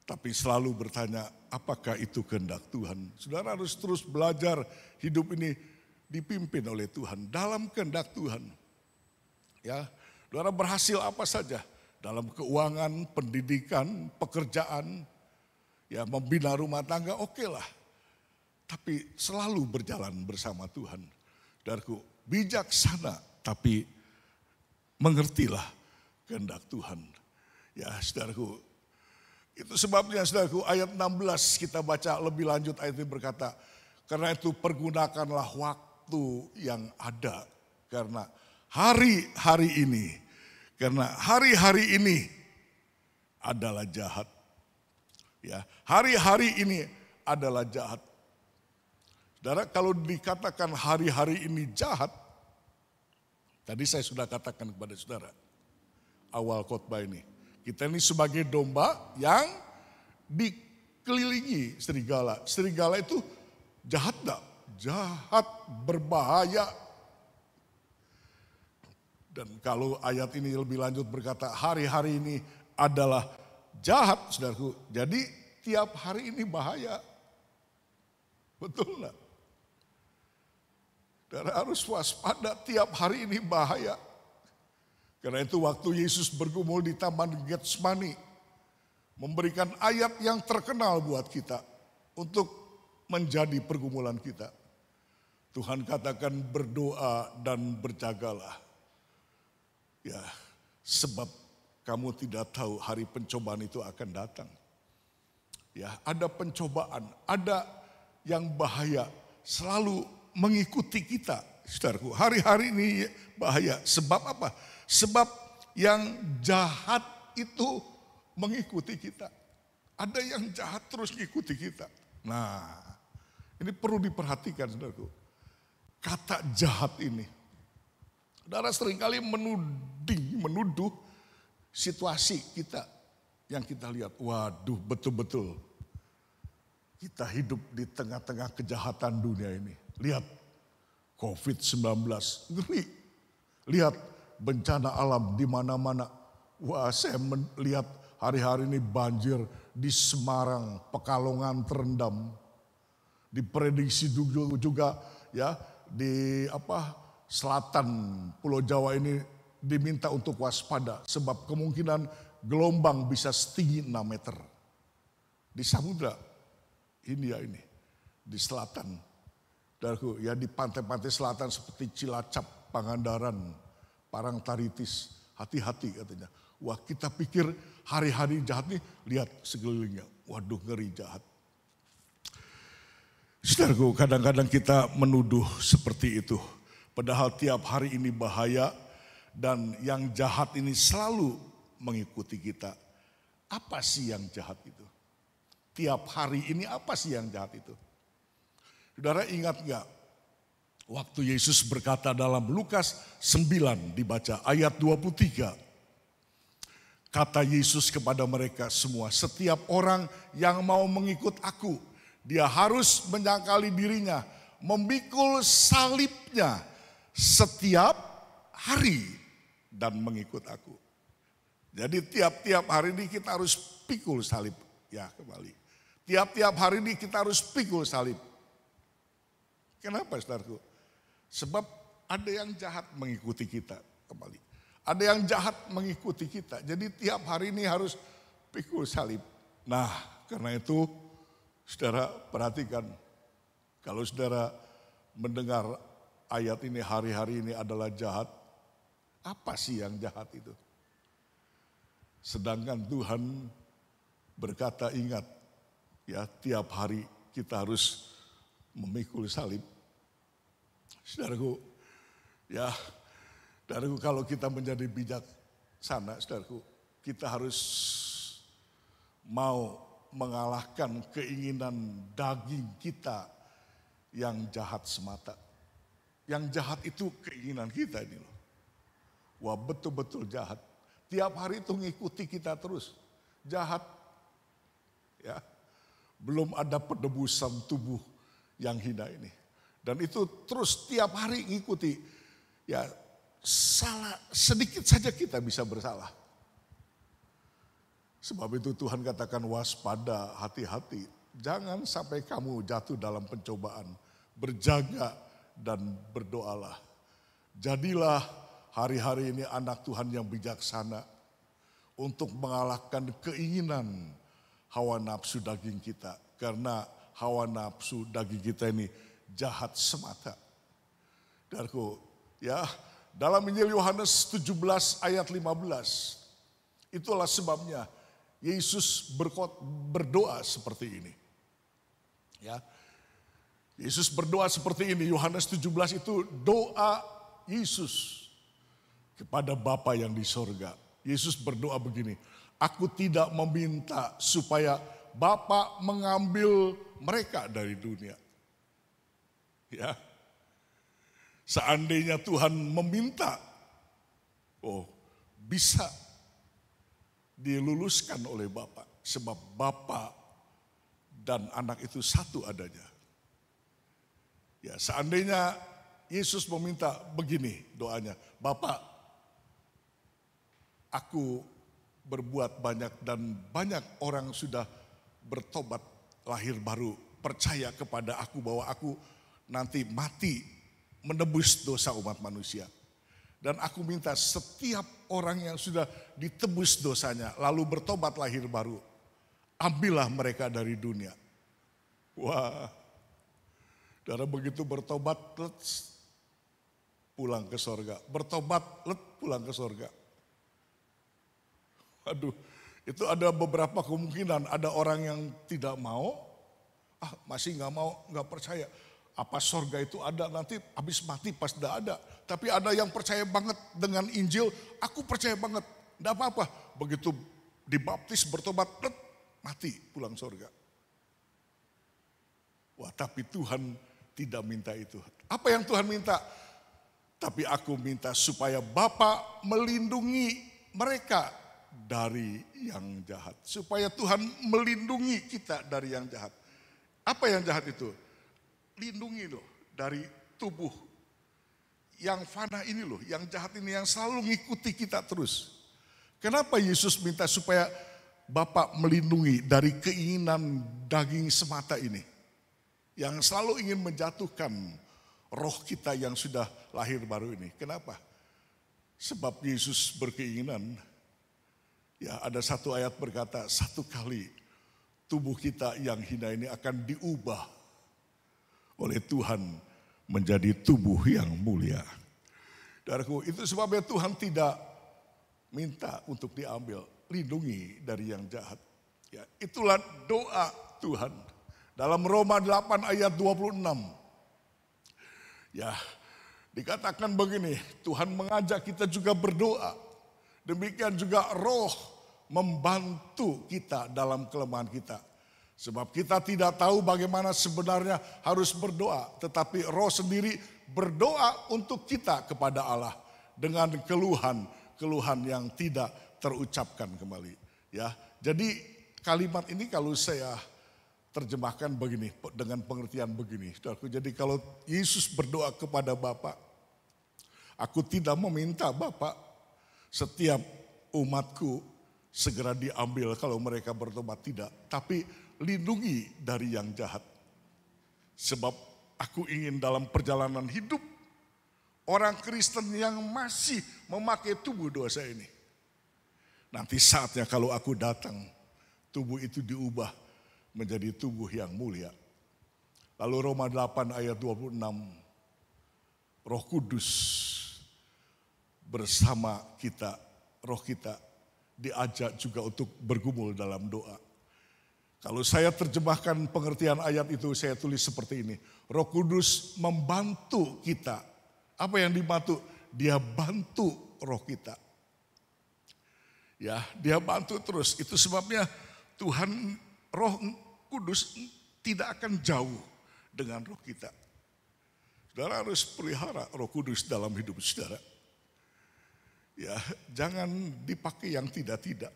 Tapi selalu bertanya, apakah itu kehendak Tuhan? Saudara harus terus belajar hidup ini dipimpin oleh Tuhan, dalam kehendak Tuhan. Ya, saudara berhasil apa saja, dalam keuangan, pendidikan, pekerjaan, ya membina rumah tangga, oke lah. Tapi selalu berjalan bersama Tuhan. Saudaraku, bijaksana tapi mengertilah kehendak Tuhan. Ya saudaraku, itu sebabnya saudaraku ayat 16 kita baca lebih lanjut, ayat ini berkata, karena itu pergunakanlah waktu yang ada, karena hari-hari ini adalah jahat. Ya, hari-hari ini adalah jahat. Saudara, kalau dikatakan hari-hari ini jahat, tadi saya sudah katakan kepada saudara, awal khotbah ini, kita ini sebagai domba yang dikelilingi serigala. Serigala itu jahat enggak? Jahat, berbahaya. Dan kalau ayat ini lebih lanjut berkata, hari-hari ini adalah jahat, saudaraku. Jadi tiap hari ini bahaya. Betul enggak? Saudara harus waspada, tiap hari ini bahaya. Karena itu waktu Yesus bergumul di Taman Getsemani, memberikan ayat yang terkenal buat kita untuk menjadi pergumulan kita. Tuhan katakan berdoa dan berjagalah. Ya, sebab kamu tidak tahu hari pencobaan itu akan datang. Ya, ada pencobaan, ada yang bahaya selalu mengikuti kita. Saudaraku, hari-hari ini bahaya. Sebab apa? Sebab yang jahat itu mengikuti kita. Ada yang jahat terus mengikuti kita. Nah, ini perlu diperhatikan saudaraku. Kata jahat ini. Saudara seringkali menuduh situasi kita yang kita lihat. Waduh, betul-betul kita hidup di tengah-tengah kejahatan dunia ini. Lihat COVID-19, ngeri. Lihat bencana alam di mana-mana. Wah, saya melihat hari-hari ini banjir di Semarang, Pekalongan terendam. Diprediksi juga ya di selatan Pulau Jawa ini diminta untuk waspada sebab kemungkinan gelombang bisa setinggi 6 meter. Di samudra Hindia ini, di selatan. Ya di pantai-pantai selatan seperti Cilacap, Pangandaran, Parangtritis, hati-hati katanya. Wah, kita pikir hari-hari jahat nih, lihat sekelilingnya. Waduh, ngeri jahat. Saudaraku, kadang-kadang kita menuduh seperti itu. Padahal tiap hari ini bahaya dan yang jahat ini selalu mengikuti kita. Apa sih yang jahat itu? Tiap hari ini apa sih yang jahat itu? Saudara ingat gak? Waktu Yesus berkata dalam Lukas 9 dibaca ayat 23. Kata Yesus kepada mereka semua, setiap orang yang mau mengikut aku, dia harus menyangkali dirinya, memikul salibnya setiap hari dan mengikut aku. Jadi tiap-tiap hari ini kita harus pikul salib. Ya kembali. Tiap-tiap hari ini kita harus pikul salib. Kenapa saudaraku? Sebab ada yang jahat mengikuti kita kembali. Ada yang jahat mengikuti kita. Jadi tiap hari ini harus pikul salib. Nah karena itu saudara perhatikan. Kalau saudara mendengar ayat ini hari-hari ini adalah jahat. Apa sih yang jahat itu? Sedangkan Tuhan berkata ingat. Ya tiap hari kita harus memikul salib. Saudaraku, ya, saudaraku kalau kita menjadi bijaksana, saudaraku, kita harus mau mengalahkan keinginan daging kita yang jahat semata. Yang jahat itu keinginan kita ini loh. Wah, betul-betul jahat. Tiap hari itu ngikuti kita terus. Jahat. Ya. Belum ada penebusan tubuh yang hina ini. Dan itu terus tiap hari ngikuti. Ya, salah sedikit saja kita bisa bersalah. Sebab itu Tuhan katakan waspada, hati-hati. Jangan sampai kamu jatuh dalam pencobaan. Berjaga dan berdoalah. Jadilah hari-hari ini anak Tuhan yang bijaksana. Untuk mengalahkan keinginan hawa nafsu daging kita. Karena hawa nafsu daging kita ini jahat semata. Darku, ya, dalam Injil Yohanes 17 ayat 15. Itulah sebabnya Yesus berdoa seperti ini. Ya. Yesus berdoa seperti ini. Yohanes 17 itu doa Yesus kepada Bapa yang di sorga. Yesus berdoa begini, aku tidak meminta supaya Bapa mengambil mereka dari dunia. Ya. Seandainya Tuhan meminta, bisa diluluskan oleh Bapa. Sebab Bapa dan anak itu satu adanya. Ya, seandainya Yesus meminta begini doanya, Bapa, aku berbuat banyak dan banyak orang sudah bertobat lahir baru, percaya kepada aku bahwa aku nanti mati menebus dosa umat manusia. Dan aku minta setiap orang yang sudah ditebus dosanya lalu bertobat lahir baru, ambillah mereka dari dunia. Wah, karena begitu bertobat, pulang ke sorga. Bertobat, pulang ke sorga. Aduh, itu ada beberapa kemungkinan. Ada orang yang tidak mau, masih gak mau, gak percaya. Apa sorga itu ada nanti habis mati pas tidak ada. Tapi ada yang percaya banget dengan Injil, aku percaya banget, tidak apa-apa. Begitu dibaptis bertobat, mati pulang sorga. Wah, tapi Tuhan tidak minta itu. Apa yang Tuhan minta? Tapi aku minta supaya Bapa melindungi mereka dari yang jahat. Supaya Tuhan melindungi kita dari yang jahat. Apa yang jahat itu? Lindungi loh dari tubuh yang fana ini loh, yang jahat ini, yang selalu ngikuti kita terus. Kenapa Yesus minta supaya Bapa melindungi dari keinginan daging semata ini? Yang selalu ingin menjatuhkan roh kita yang sudah lahir baru ini. Kenapa? Sebab Yesus berkeinginan, ya ada satu ayat berkata, satu kali tubuh kita yang hina ini akan diubah oleh Tuhan menjadi tubuh yang mulia. Saudaraku, itu sebabnya Tuhan tidak minta untuk diambil, lindungi dari yang jahat. Ya, itulah doa Tuhan. Dalam Roma 8 ayat 26. Ya, dikatakan begini, Tuhan mengajak kita juga berdoa. Demikian juga Roh membantu kita dalam kelemahan kita. Sebab kita tidak tahu bagaimana sebenarnya harus berdoa. Tetapi Roh sendiri berdoa untuk kita kepada Allah. Dengan keluhan yang tidak terucapkan kembali. Ya, jadi kalimat ini kalau saya terjemahkan begini, dengan pengertian begini. Jadi kalau Yesus berdoa kepada Bapa, aku tidak meminta Bapa setiap umatku segera diambil kalau mereka bertobat, tidak. Tapi lindungi dari yang jahat. Sebab aku ingin dalam perjalanan hidup orang Kristen yang masih memakai tubuh dosa ini. Nanti saatnya kalau aku datang, tubuh itu diubah menjadi tubuh yang mulia. Lalu Roma 8 ayat 26, Roh Kudus bersama kita, roh kita diajak juga untuk bergumul dalam doa. Kalau saya terjemahkan pengertian ayat itu, saya tulis seperti ini. Roh Kudus membantu kita. Apa yang dibantu? Dia bantu roh kita. Ya, dia bantu terus. Itu sebabnya Tuhan, Roh Kudus tidak akan jauh dengan roh kita. Saudara harus pelihara Roh Kudus dalam hidup saudara. Ya, jangan dipakai yang tidak-tidak.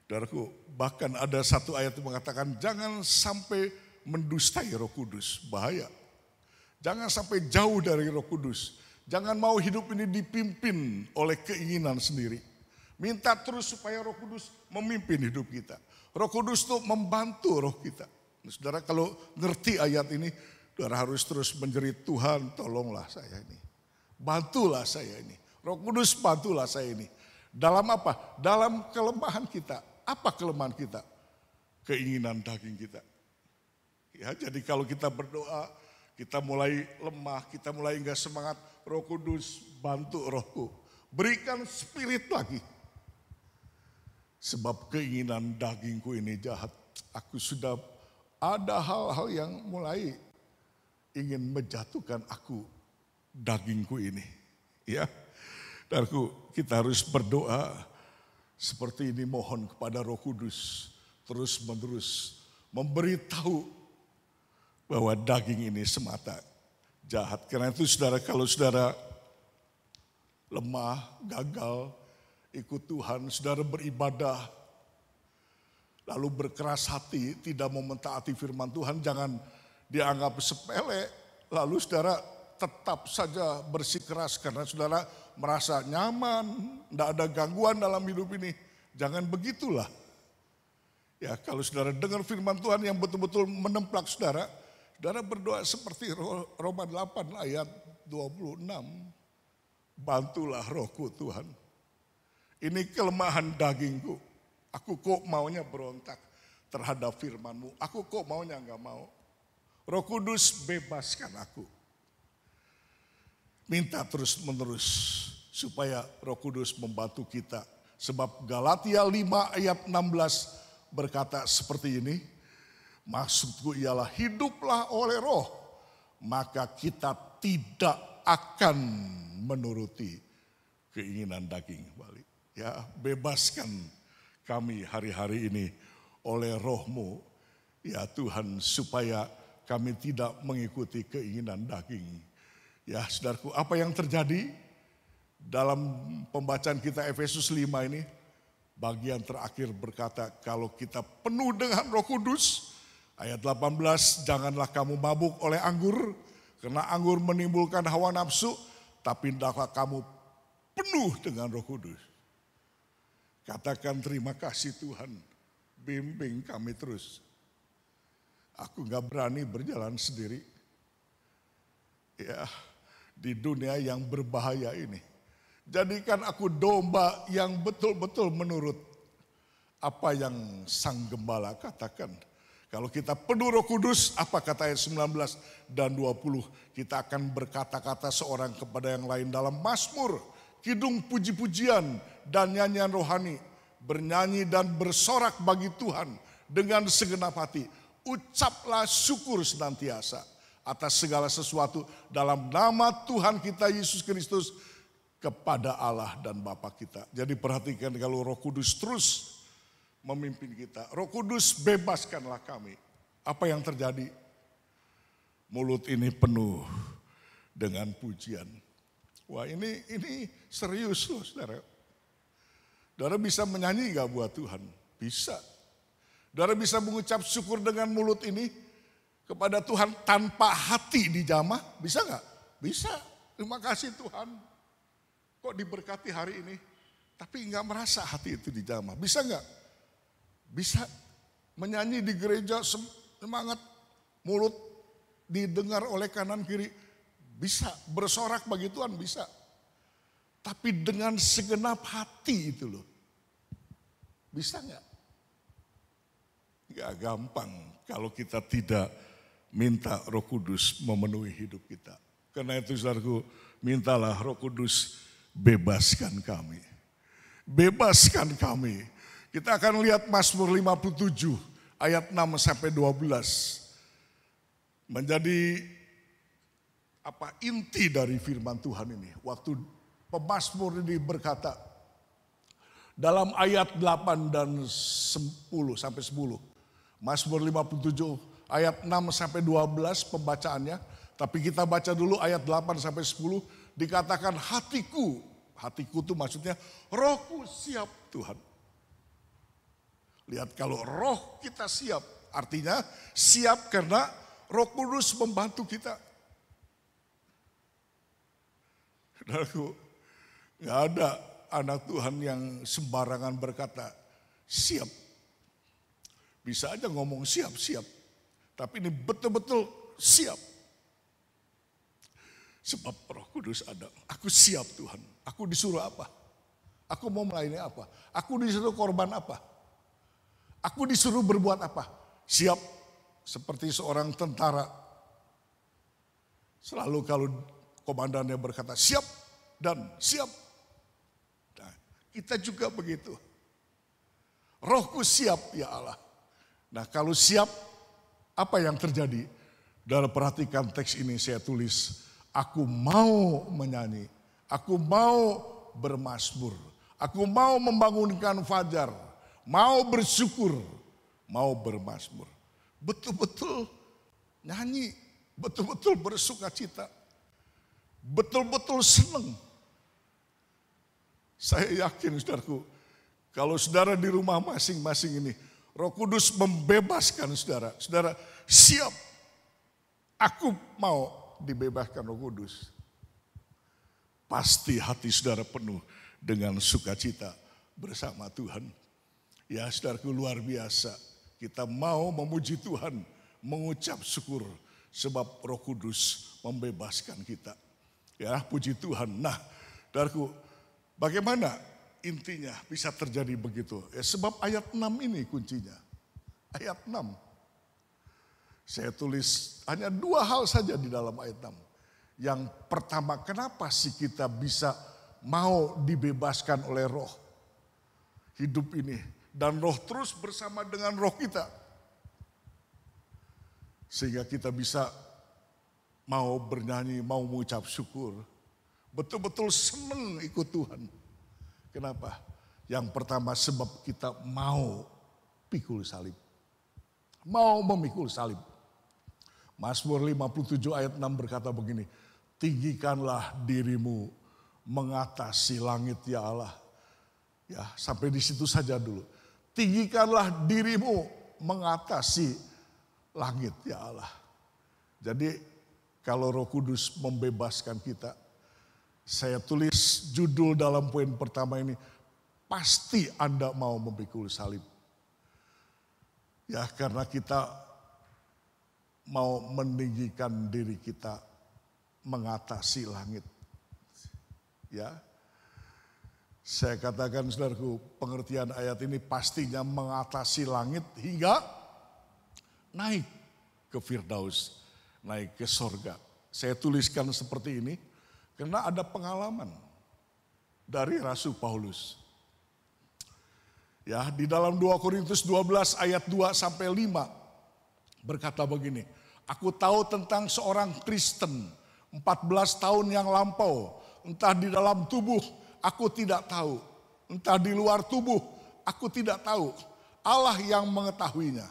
Saudaraku, bahkan ada satu ayat yang mengatakan jangan sampai mendustai Roh Kudus, bahaya. Jangan sampai jauh dari Roh Kudus. Jangan mau hidup ini dipimpin oleh keinginan sendiri. Minta terus supaya Roh Kudus memimpin hidup kita. Roh Kudus itu membantu roh kita. Nah, saudara kalau ngerti ayat ini, saudara harus terus menjerit, Tuhan tolonglah saya ini. Bantulah saya ini. Roh Kudus bantulah saya ini. Dalam apa? Dalam kelemahan kita. Apa kelemahan kita? Keinginan daging kita. Ya, jadi kalau kita berdoa, kita mulai lemah, kita mulai enggak semangat, Roh Kudus bantu rohku. Berikan spirit lagi. Sebab keinginan dagingku ini jahat. Aku sudah ada hal-hal yang mulai ingin menjatuhkan aku, dagingku ini. Ya, saudaraku, kita harus berdoa seperti ini, mohon kepada Roh Kudus terus menerus memberitahu bahwa daging ini semata jahat. Karena itu saudara, kalau saudara lemah, gagal, ikut Tuhan, saudara beribadah, lalu berkeras hati, tidak mau mentaati firman Tuhan, jangan dianggap sepele, lalu saudara tetap saja bersikeras karena saudara merasa nyaman, tidak ada gangguan dalam hidup ini. Jangan begitulah. Ya, kalau saudara dengar firman Tuhan yang betul-betul menemplak saudara, saudara berdoa seperti Roma 8 ayat 26. Bantulah rohku Tuhan. Ini kelemahan dagingku. Aku kok maunya berontak terhadap firman-Mu. Aku kok maunya enggak mau. Roh Kudus bebaskan aku. Minta terus menerus supaya Roh Kudus membantu kita. Sebab Galatia 5 ayat 16 berkata seperti ini. Maksudku ialah hiduplah oleh roh. Maka kita tidak akan menuruti keinginan daging balik. Ya, bebaskan kami hari-hari ini oleh roh-Mu, ya Tuhan, supaya kami tidak mengikuti keinginan daging. Ya saudaraku, apa yang terjadi dalam pembacaan kita Efesus 5 ini, bagian terakhir berkata, kalau kita penuh dengan Roh Kudus, ayat 18, janganlah kamu mabuk oleh anggur, karena anggur menimbulkan hawa nafsu, tapi hendaklah kamu penuh dengan Roh Kudus. Katakan terima kasih Tuhan, bimbing kami terus. Aku gak berani berjalan sendiri. Ya, di dunia yang berbahaya ini. Jadikan aku domba yang betul-betul menurut apa yang Sang Gembala katakan. Kalau kita penuh Roh Kudus, apa kata ayat 19 dan 20, kita akan berkata-kata seorang kepada yang lain dalam mazmur, kidung puji-pujian dan nyanyian rohani, bernyanyi dan bersorak bagi Tuhan dengan segenap hati. Ucaplah syukur senantiasa atas segala sesuatu dalam nama Tuhan kita Yesus Kristus kepada Allah dan Bapa kita. Jadi perhatikan kalau Roh Kudus terus memimpin kita. Roh Kudus bebaskanlah kami. Apa yang terjadi? Mulut ini penuh dengan pujian. Wah, ini serius loh saudara. Saudara bisa menyanyi gak buat Tuhan? Bisa. Saudara bisa mengucap syukur dengan mulut ini kepada Tuhan tanpa hati dijamah? Bisa gak? Bisa. Terima kasih Tuhan. Kok diberkati hari ini? Tapi gak merasa hati itu dijamah. Bisa gak? Bisa. Menyanyi di gereja semangat, mulut didengar oleh kanan kiri. Bisa. Bersorak bagi Tuhan bisa. Tapi dengan segenap hati itu loh. Bisa gak? Gak gampang kalau kita tidak minta Roh Kudus memenuhi hidup kita. Karena itu saudaraku, mintalah Roh Kudus bebaskan kami. Bebaskan kami. Kita akan lihat Mazmur 57 ayat 6 sampai 12. Menjadi inti dari firman Tuhan ini. Waktu pemazmur ini berkata dalam ayat 8 dan 10 sampai 10. Mazmur 57 ayat 6 sampai 12 pembacaannya. Tapi kita baca dulu ayat 8 sampai 10, dikatakan hatiku. Hatiku itu maksudnya rohku siap Tuhan. Lihat kalau roh kita siap, artinya siap karena Roh Kudus membantu kita. Saudaraku, gak ada anak Tuhan yang sembarangan berkata siap. Bisa aja ngomong siap-siap, tapi ini betul-betul siap. Sebab Roh Kudus ada. Aku siap Tuhan. Aku disuruh apa? Aku mau melayani apa? Aku disuruh korban apa? Aku disuruh berbuat apa? Siap. Seperti seorang tentara. Selalu kalau komandannya berkata siap dan siap. Nah, kita juga begitu. Rohku siap ya Allah. Nah kalau siap, apa yang terjadi? Dalam perhatikan teks ini saya tulis. Aku mau menyanyi, aku mau bermazmur, aku mau membangunkan fajar, mau bersyukur, mau bermazmur. Betul-betul nyanyi, betul-betul bersuka cita, betul-betul senang. Saya yakin saudaraku, kalau saudara di rumah masing-masing ini, Roh Kudus membebaskan saudara. Saudara siap, aku mau dibebaskan Roh Kudus. Pasti hati saudara penuh dengan sukacita bersama Tuhan. Ya saudaraku luar biasa. Kita mau memuji Tuhan, mengucap syukur sebab Roh Kudus membebaskan kita. Ya puji Tuhan. Nah saudaraku, bagaimana intinya bisa terjadi begitu? Ya, sebab ayat 6 ini kuncinya. Ayat 6. Saya tulis hanya 2 hal saja di dalam ayat 6. Yang pertama, kenapa sih kita bisa mau dibebaskan oleh roh hidup ini. Dan roh terus bersama dengan roh kita. Sehingga kita bisa mau bernyanyi, mau mengucap syukur. Betul-betul senang ikut Tuhan. Kenapa? Yang pertama sebab kita mau pikul salib. Mau memikul salib. Mazmur 57 ayat 6 berkata begini, tinggikanlah dirimu mengatasi langit ya Allah. Ya, sampai di situ saja dulu. Tinggikanlah dirimu mengatasi langit ya Allah. Jadi kalau Roh Kudus membebaskan kita, saya tulis judul dalam poin pertama ini, pasti Anda mau memikul salib. Ya, karena kita mau meninggikan diri kita mengatasi langit. Ya. Saya katakan saudaraku, pengertian ayat ini pastinya mengatasi langit hingga naik ke Firdaus, naik ke sorga. Saya tuliskan seperti ini karena ada pengalaman dari Rasul Paulus. Ya, di dalam 2 Korintus 12 ayat 2 sampai 5 berkata begini, aku tahu tentang seorang Kristen 14 tahun yang lampau, entah di dalam tubuh aku tidak tahu, entah di luar tubuh aku tidak tahu, Allah yang mengetahuinya.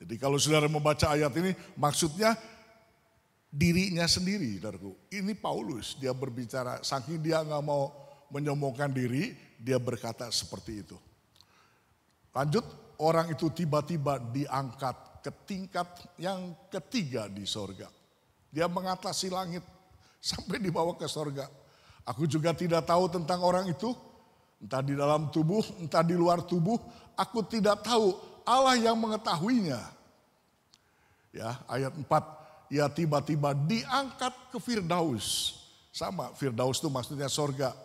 Jadi kalau saudara membaca ayat ini maksudnya dirinya sendiri, saudaraku. Ini Paulus, dia berbicara, saking dia gak mau menyombongkan diri, dia berkata seperti itu. Lanjut, orang itu tiba-tiba diangkat ke tingkat yang ketiga di sorga. Dia mengatasi langit sampai dibawa ke sorga. Aku juga tidak tahu tentang orang itu, entah di dalam tubuh, entah di luar tubuh, aku tidak tahu, Allah yang mengetahuinya. Ya, ayat 4, ia tiba-tiba diangkat ke Firdaus. Sama, Firdaus itu maksudnya sorga.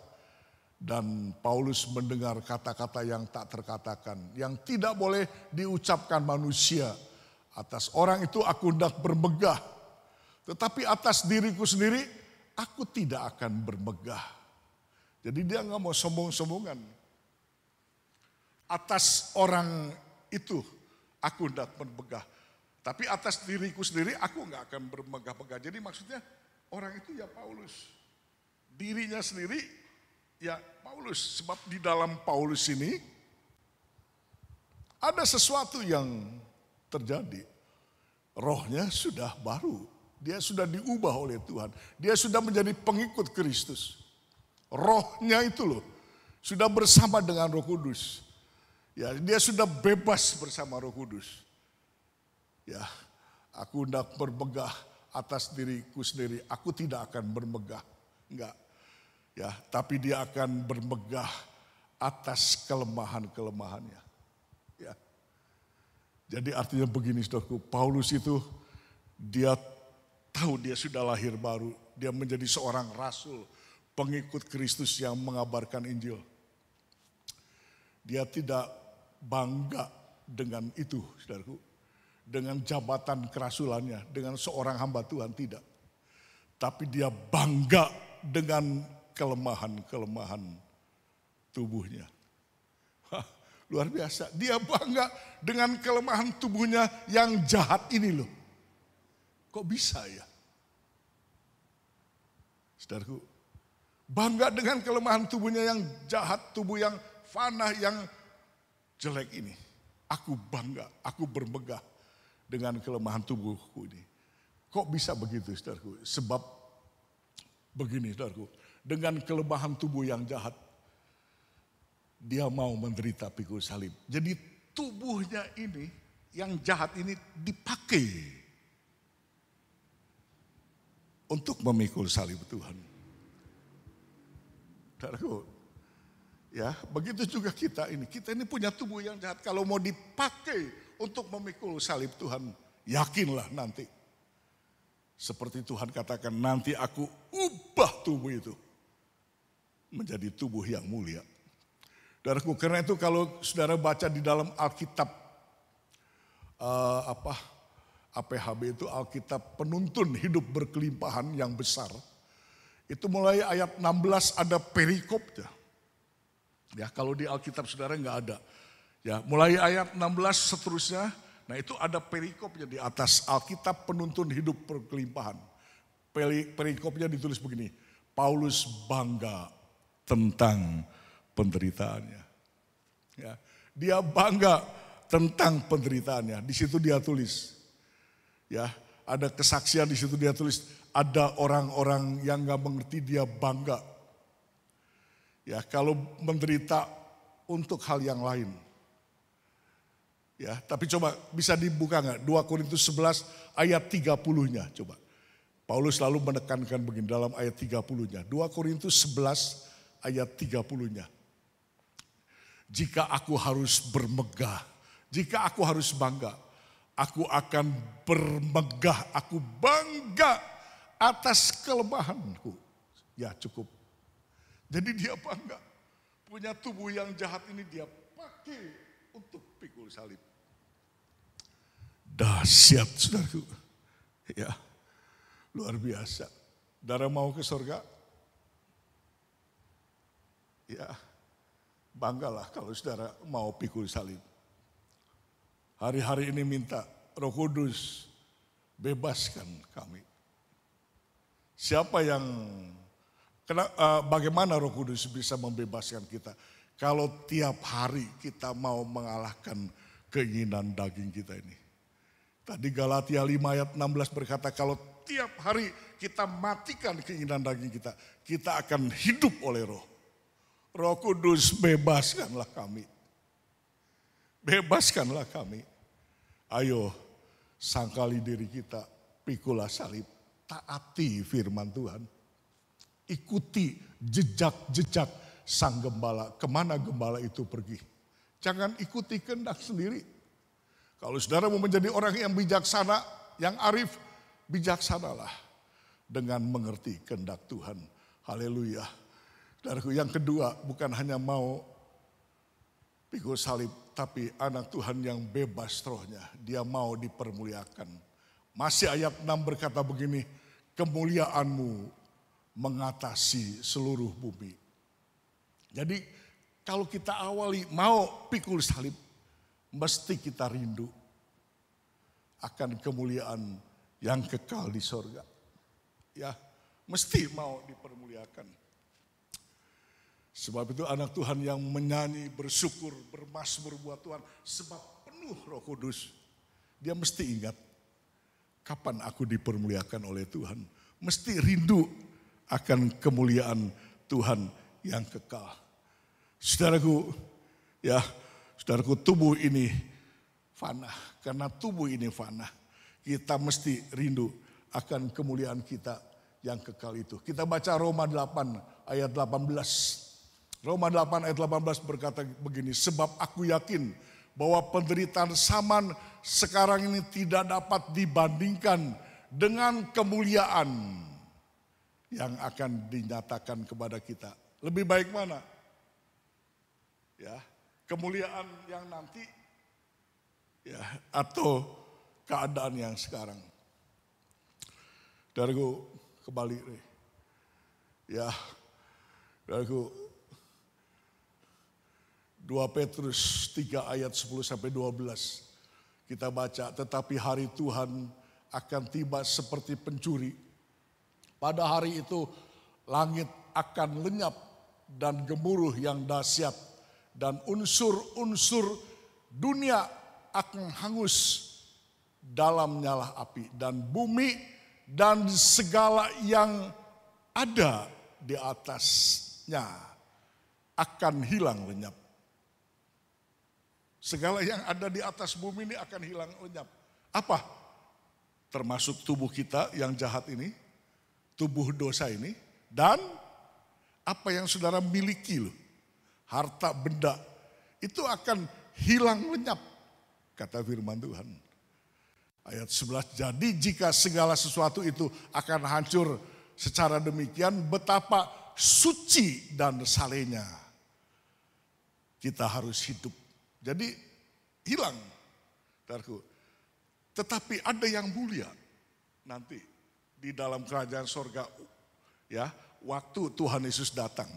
Dan Paulus mendengar kata-kata yang tak terkatakan, yang tidak boleh diucapkan manusia. Atas orang itu aku hendak bermegah, tetapi atas diriku sendiri aku tidak akan bermegah. Jadi dia gak mau sombong-sombongan. Atas orang itu aku hendak bermegah, tapi atas diriku sendiri aku gak akan bermegah-megah. Jadi maksudnya orang itu ya Paulus, dirinya sendiri ya Paulus. Sebab di dalam Paulus ini ada sesuatu yang terjadi. Rohnya sudah baru. Dia sudah diubah oleh Tuhan. Dia sudah menjadi pengikut Kristus. Rohnya itu loh, sudah bersama dengan Roh Kudus. Ya, dia sudah bebas bersama Roh Kudus. Ya, aku hendak bermegah atas diriku sendiri. Aku tidak akan bermegah. Enggak. Ya, tapi dia akan bermegah atas kelemahan-kelemahannya. Ya. Jadi artinya begini, saudaraku, Paulus itu dia tahu dia sudah lahir baru, dia menjadi seorang rasul, pengikut Kristus yang mengabarkan Injil. Dia tidak bangga dengan itu, saudaraku, dengan jabatan kerasulannya, dengan seorang hamba Tuhan, tidak. Tapi dia bangga dengan kelemahan-kelemahan tubuhnya. Hah, luar biasa, dia bangga dengan kelemahan tubuhnya yang jahat ini loh. Kok bisa ya? Saudaraku, bangga dengan kelemahan tubuhnya yang jahat, tubuh yang fana, yang jelek ini. Aku bangga, aku bermegah dengan kelemahan tubuhku ini. Kok bisa begitu, saudaraku? Sebab begini, saudaraku, dengan kelemahan tubuh yang jahat, dia mau menderita pikul salib. Jadi tubuhnya ini, yang jahat ini dipakai untuk memikul salib Tuhan. Saudaraku, ya begitu juga kita ini punya tubuh yang jahat. Kalau mau dipakai untuk memikul salib Tuhan, yakinlah nanti. Seperti Tuhan katakan, nanti aku ubah tubuh itu menjadi tubuh yang mulia. Saudaraku, karena itu kalau saudara baca di dalam Alkitab, APHB itu Alkitab Penuntun Hidup Berkelimpahan yang besar. Itu mulai ayat 16 ada perikopnya. Ya, kalau di Alkitab saudara nggak ada. Ya, mulai ayat 16 seterusnya, nah itu ada perikopnya di atas Alkitab Penuntun Hidup Berkelimpahan. Perikopnya ditulis begini, Paulus bangga tentang penderitaannya. Ya, dia bangga tentang penderitaannya. Di situ dia tulis. Ya, ada kesaksian di situ dia tulis, ada orang-orang yang nggak mengerti, dia bangga. Ya, kalau menderita untuk hal yang lain. Ya, tapi coba bisa dibuka nggak? 2 Korintus 11 ayat 30-nya coba. Paulus selalu menekankan begini dalam ayat 30-nya. 2 Korintus 11 ayat 30-nya. Jika aku harus bermegah, jika aku harus bangga, aku akan bermegah, aku bangga atas kelemahanku. Ya cukup. Jadi dia bangga. Punya tubuh yang jahat ini dia pakai untuk pikul salib. Dahsyat, saudaraku. Ya, luar biasa. Saudara mau ke surga? Ya, banggalah kalau saudara mau pikul salib. Hari-hari ini minta Roh Kudus bebaskan kami. Siapa yang, bagaimana Roh Kudus bisa membebaskan kita? Kalau tiap hari kita mau mengalahkan keinginan daging kita ini. Tadi Galatia 5 ayat 16 berkata kalau tiap hari kita matikan keinginan daging kita, kita akan hidup oleh Roh. Roh Kudus bebaskanlah kami. Bebaskanlah kami. Ayo sangkali diri kita, pikulah salib, taati firman Tuhan. Ikuti jejak-jejak sang gembala, kemana gembala itu pergi. Jangan ikuti kehendak sendiri. Kalau saudara mau menjadi orang yang bijaksana, yang arif, bijaksanalah dengan mengerti kehendak Tuhan. Haleluya. Saudaraku, yang kedua bukan hanya mau pikul salib, tapi anak Tuhan yang bebas rohnya, dia mau dipermuliakan. Masih ayat 6 berkata begini, kemuliaanmu mengatasi seluruh bumi. Jadi kalau kita awali mau pikul salib, mesti kita rindu akan kemuliaan yang kekal di sorga. Ya, mesti mau dipermuliakan. Sebab itu anak Tuhan yang menyanyi, bersyukur, bermazmur buat Tuhan. Sebab penuh Roh Kudus. Dia mesti ingat kapan aku dipermuliakan oleh Tuhan? Mesti rindu akan kemuliaan Tuhan yang kekal. Saudaraku, tubuh ini fana. Karena tubuh ini fana, kita mesti rindu akan kemuliaan kita yang kekal itu. Kita baca Roma 8 ayat 18. Roma 8 ayat 18 berkata begini, sebab aku yakin bahwa penderitaan zaman sekarang ini tidak dapat dibandingkan dengan kemuliaan yang akan dinyatakan kepada kita. Lebih baik mana? Ya, kemuliaan yang nanti atau keadaan yang sekarang. Saudaraku, kembali. Saudaraku, 2 Petrus 3 ayat 10 sampai 12. Kita baca, tetapi hari Tuhan akan tiba seperti pencuri. Pada hari itu langit akan lenyap dan gemuruh yang dahsyat dan unsur-unsur dunia akan hangus dalam nyala api dan bumi dan segala yang ada di atasnya akan hilang lenyap. Segala yang ada di atas bumi ini akan hilang lenyap. Apa? Termasuk tubuh kita yang jahat ini, tubuh dosa ini, dan apa yang saudara miliki loh, harta benda, itu akan hilang lenyap, kata firman Tuhan. Ayat 11, jadi jika segala sesuatu itu akan hancur secara demikian, betapa suci dan salehnya kita harus hidup. Jadi hilang, saudaraku. Tetapi ada yang mulia nanti di dalam kerajaan sorga, waktu Tuhan Yesus datang.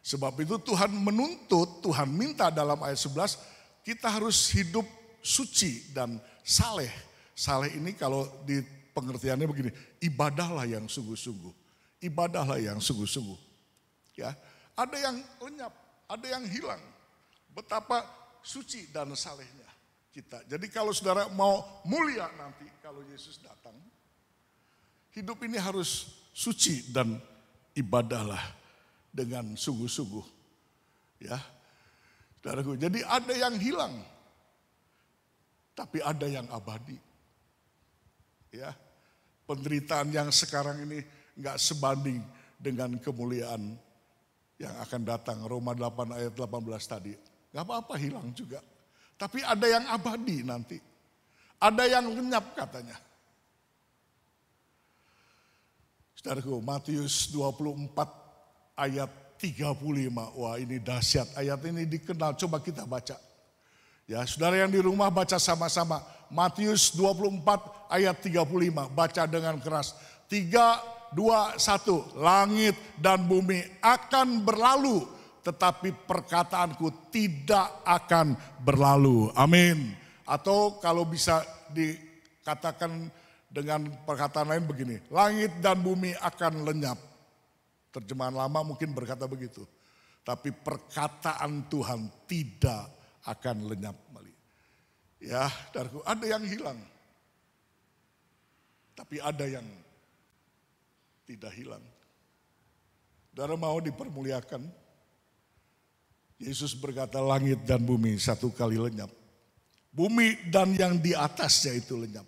Sebab itu Tuhan menuntut, Tuhan minta dalam ayat 11, kita harus hidup suci dan saleh. Saleh ini kalau di pengertiannya begini, ibadahlah yang sungguh-sungguh. Ibadahlah yang sungguh-sungguh. Ya, ada yang lenyap, ada yang hilang. Betapa suci dan salehnya kita. Jadi kalau saudara mau mulia nanti kalau Yesus datang, hidup ini harus suci dan ibadahlah dengan sungguh-sungguh. Ya, saudaraku. Jadi ada yang hilang, tapi ada yang abadi. Ya, penderitaan yang sekarang ini nggak sebanding dengan kemuliaan yang akan datang. Roma 8 ayat 18 tadi. Gak apa-apa hilang juga. Tapi ada yang abadi nanti. Ada yang lenyap katanya. Saudaraku, Matius 24 ayat 35. Wah, ini dahsyat. Ayat ini dikenal. Coba kita baca. Ya, saudara yang di rumah baca sama-sama. Matius 24 ayat 35. Baca dengan keras. 3, 2, 1. Langit dan bumi akan berlalu, tetapi perkataanku tidak akan berlalu. Amin. Atau kalau bisa dikatakan dengan perkataan lain begini, langit dan bumi akan lenyap. Terjemahan lama mungkin berkata begitu. Tapi perkataan Tuhan tidak akan lenyap. Ya, ada yang hilang. Tapi ada yang tidak hilang. Saudara mau dipermuliakan? Yesus berkata langit dan bumi satu kali lenyap. Bumi dan yang di atasnya itu lenyap.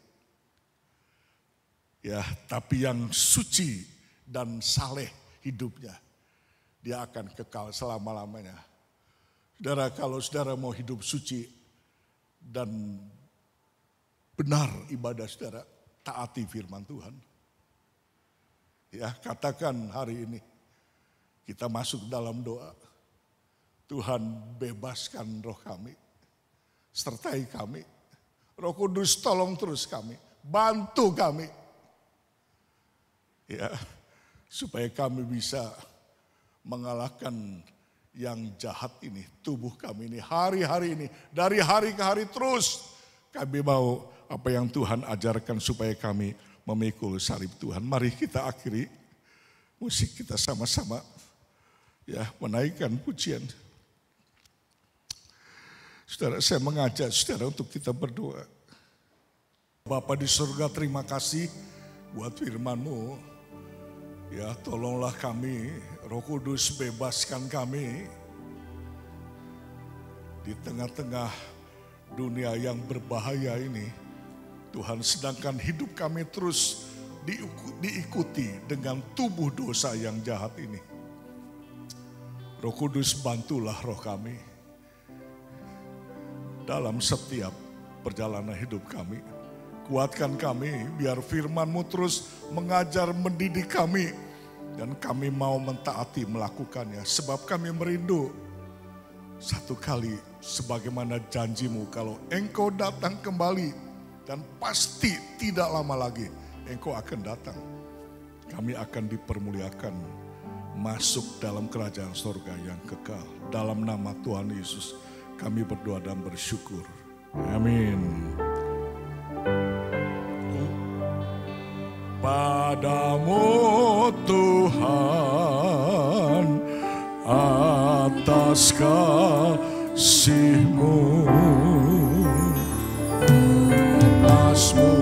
Ya, tapi yang suci dan saleh hidupnya, dia akan kekal selama-lamanya. Saudara, kalau saudara mau hidup suci dan benar ibadah saudara, taati firman Tuhan. Ya, katakan hari ini kita masuk dalam doa. Tuhan bebaskan roh kami, sertai kami. Roh Kudus tolong terus kami, bantu kami. Ya, supaya kami bisa mengalahkan yang jahat ini, tubuh kami ini, hari-hari ini, dari hari ke hari terus. Kami mau apa yang Tuhan ajarkan supaya kami memikul salib Tuhan. Mari kita akhiri musik kita sama-sama, ya, menaikkan pujian. Saudara, saya mengajak saudara untuk kita berdoa. Bapa di surga, terima kasih buat firman-Mu. Ya, tolonglah kami, Roh Kudus, bebaskan kami di tengah-tengah dunia yang berbahaya ini. Tuhan, sedangkan hidup kami terus diikuti dengan tubuh dosa yang jahat ini. Roh Kudus, bantulah roh kami dalam setiap perjalanan hidup kami. Kuatkan kami biar firman-Mu terus mengajar, mendidik kami. Dan kami mau mentaati melakukannya. Sebab kami merindu satu kali sebagaimana janji-Mu kalau Engkau datang kembali. Dan pasti tidak lama lagi Engkau akan datang. Kami akan dipermuliakan masuk dalam kerajaan surga yang kekal. Dalam nama Tuhan Yesus kami berdoa dan bersyukur. Amin. Padamu Tuhan atas kasih-Mu, Mas-Mu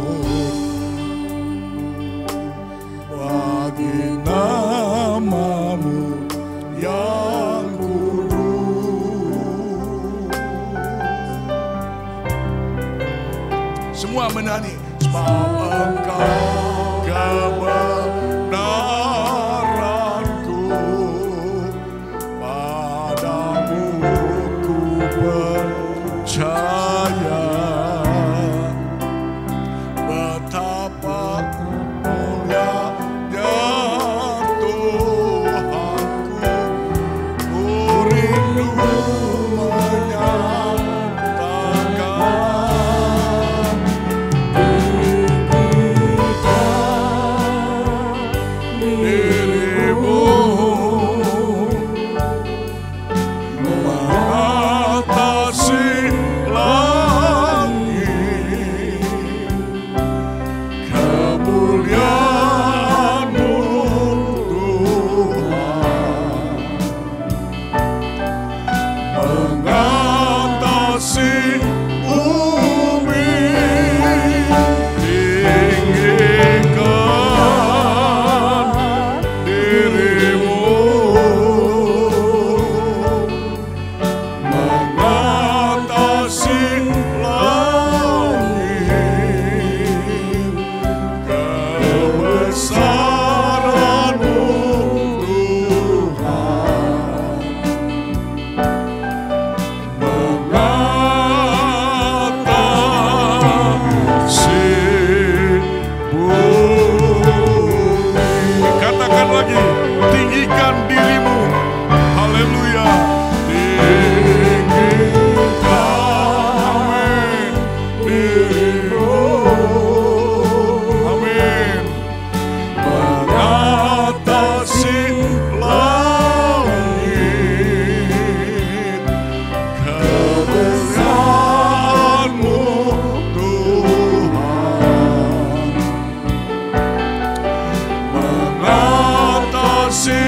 bagi nama-Mu yang kudus. Semua menyanyi. Sebab Engkau kebenaranku, padamu ku percaya. Betapa mulianya Tuhanku, ku rindu menyatakan diri-Mu, mengatasi langit, kemuliaan-Mu Tuhan, mengatasi bumi, tinggikan diri-Mu, mengatasi langit, kebesaran-Mu Tuhan, mengatasi bumi. Katakan lagi, tinggikan diri-Mu. Haleluya. Tinggikan, amin, diri-Mu, amin, mengatasi langit, kebesaran-Mu Tuhan, mengatasi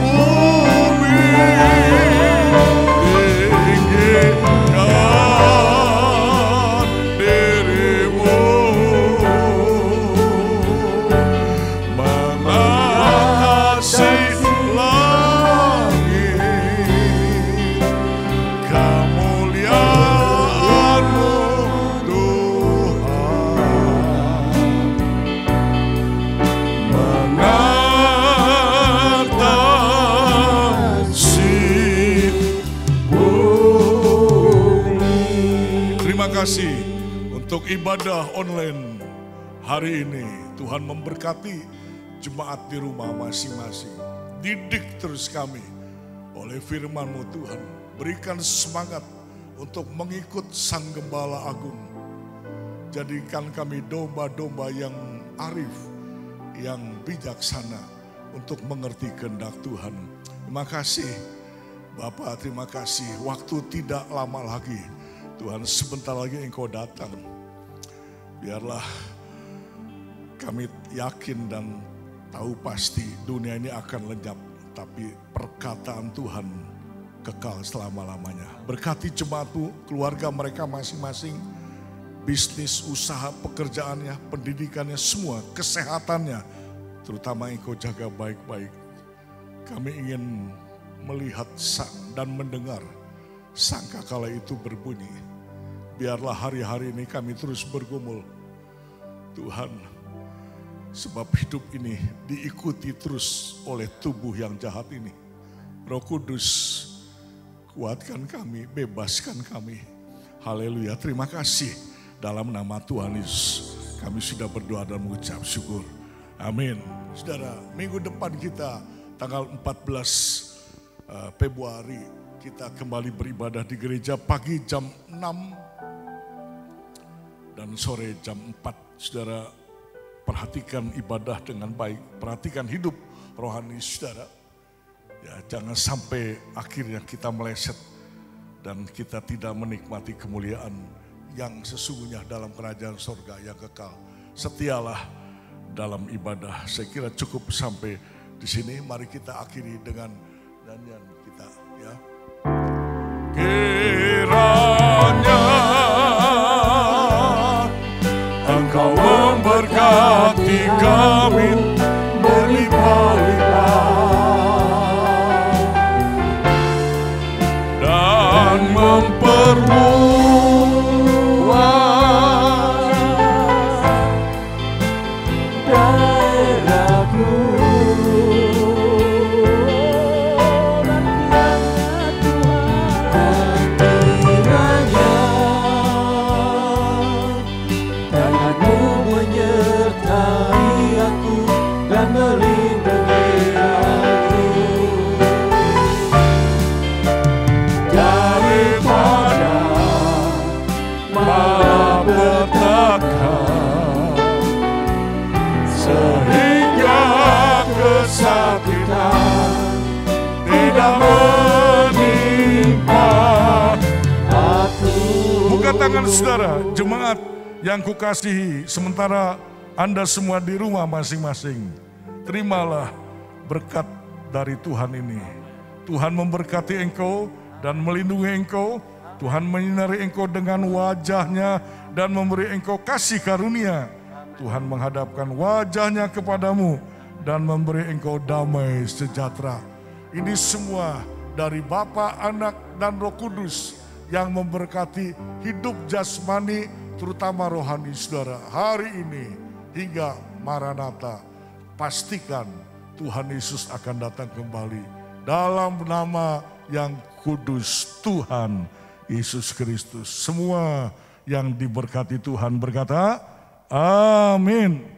bumi, tinggikan diri-Mu, mengatasi langit, kemuliaan-Mu Tuhan, mengatasi bumi. Terima kasih untuk ibadah online hari ini. Tuhan memberkati jemaat di rumah masing-masing. Didik terus kami oleh firman-Mu Tuhan. Berikan semangat untuk mengikut Sang Gembala Agung. Jadikan kami domba-domba yang arif, yang bijaksana untuk mengerti kehendak Tuhan. Terima kasih Bapak, terima kasih. Waktu tidak lama lagi. Tuhan, sebentar lagi Engkau datang. Biarlah kami yakin dan tahu pasti dunia ini akan lenyap. Tapi perkataan Tuhan kekal selama-lamanya. Berkati jemaat-Mu, keluarga mereka masing-masing. bisnis, usaha, pekerjaannya, pendidikannya, semua, kesehatannya, terutama Engkau jaga baik-baik. Kami ingin melihat dan mendengar sangkakala itu berbunyi. Biarlah hari-hari ini kami terus bergumul, Tuhan, sebab hidup ini diikuti terus oleh tubuh yang jahat ini. Roh Kudus, kuatkan kami, bebaskan kami. Haleluya, terima kasih. Dalam nama Tuhan Yesus, kami sudah berdoa dan mengucap syukur. Amin. Saudara, minggu depan kita tanggal 14 Februari kita kembali beribadah di gereja pagi jam 6 dan sore jam 4. Saudara, perhatikan ibadah dengan baik, perhatikan hidup rohani saudara. Ya, jangan sampai akhirnya kita meleset dan kita tidak menikmati kemuliaan yang sesungguhnya dalam kerajaan sorga yang kekal. Setialah dalam ibadah. Saya kira cukup sampai di sini. Mari kita akhiri dengan nyanyian kita, ya. Kiranya Engkau memberkati kami berlimpah-limpah dan memperluas daerahku. Buka tangan saudara, jemaat yang kukasihi, sementara Anda semua di rumah masing-masing, terimalah berkat dari Tuhan ini. Tuhan memberkati engkau dan melindungi engkau. Tuhan menyinari engkau dengan wajahnya dan memberi engkau kasih karunia. Tuhan menghadapkan wajahnya kepadamu dan memberi engkau damai sejahtera. Ini semua dari Bapa, Anak, dan Roh Kudus yang memberkati hidup jasmani, terutama rohani saudara. Hari ini hingga Maranatha, pastikan Tuhan Yesus akan datang kembali dalam nama yang kudus Tuhan Yesus Kristus. Semua yang diberkati Tuhan berkata, amin.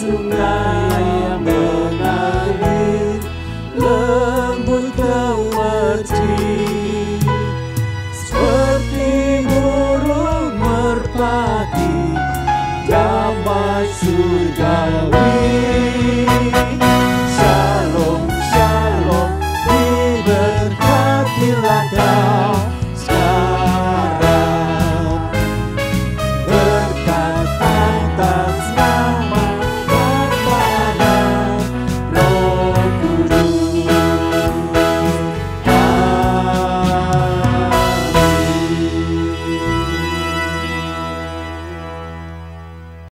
Sungai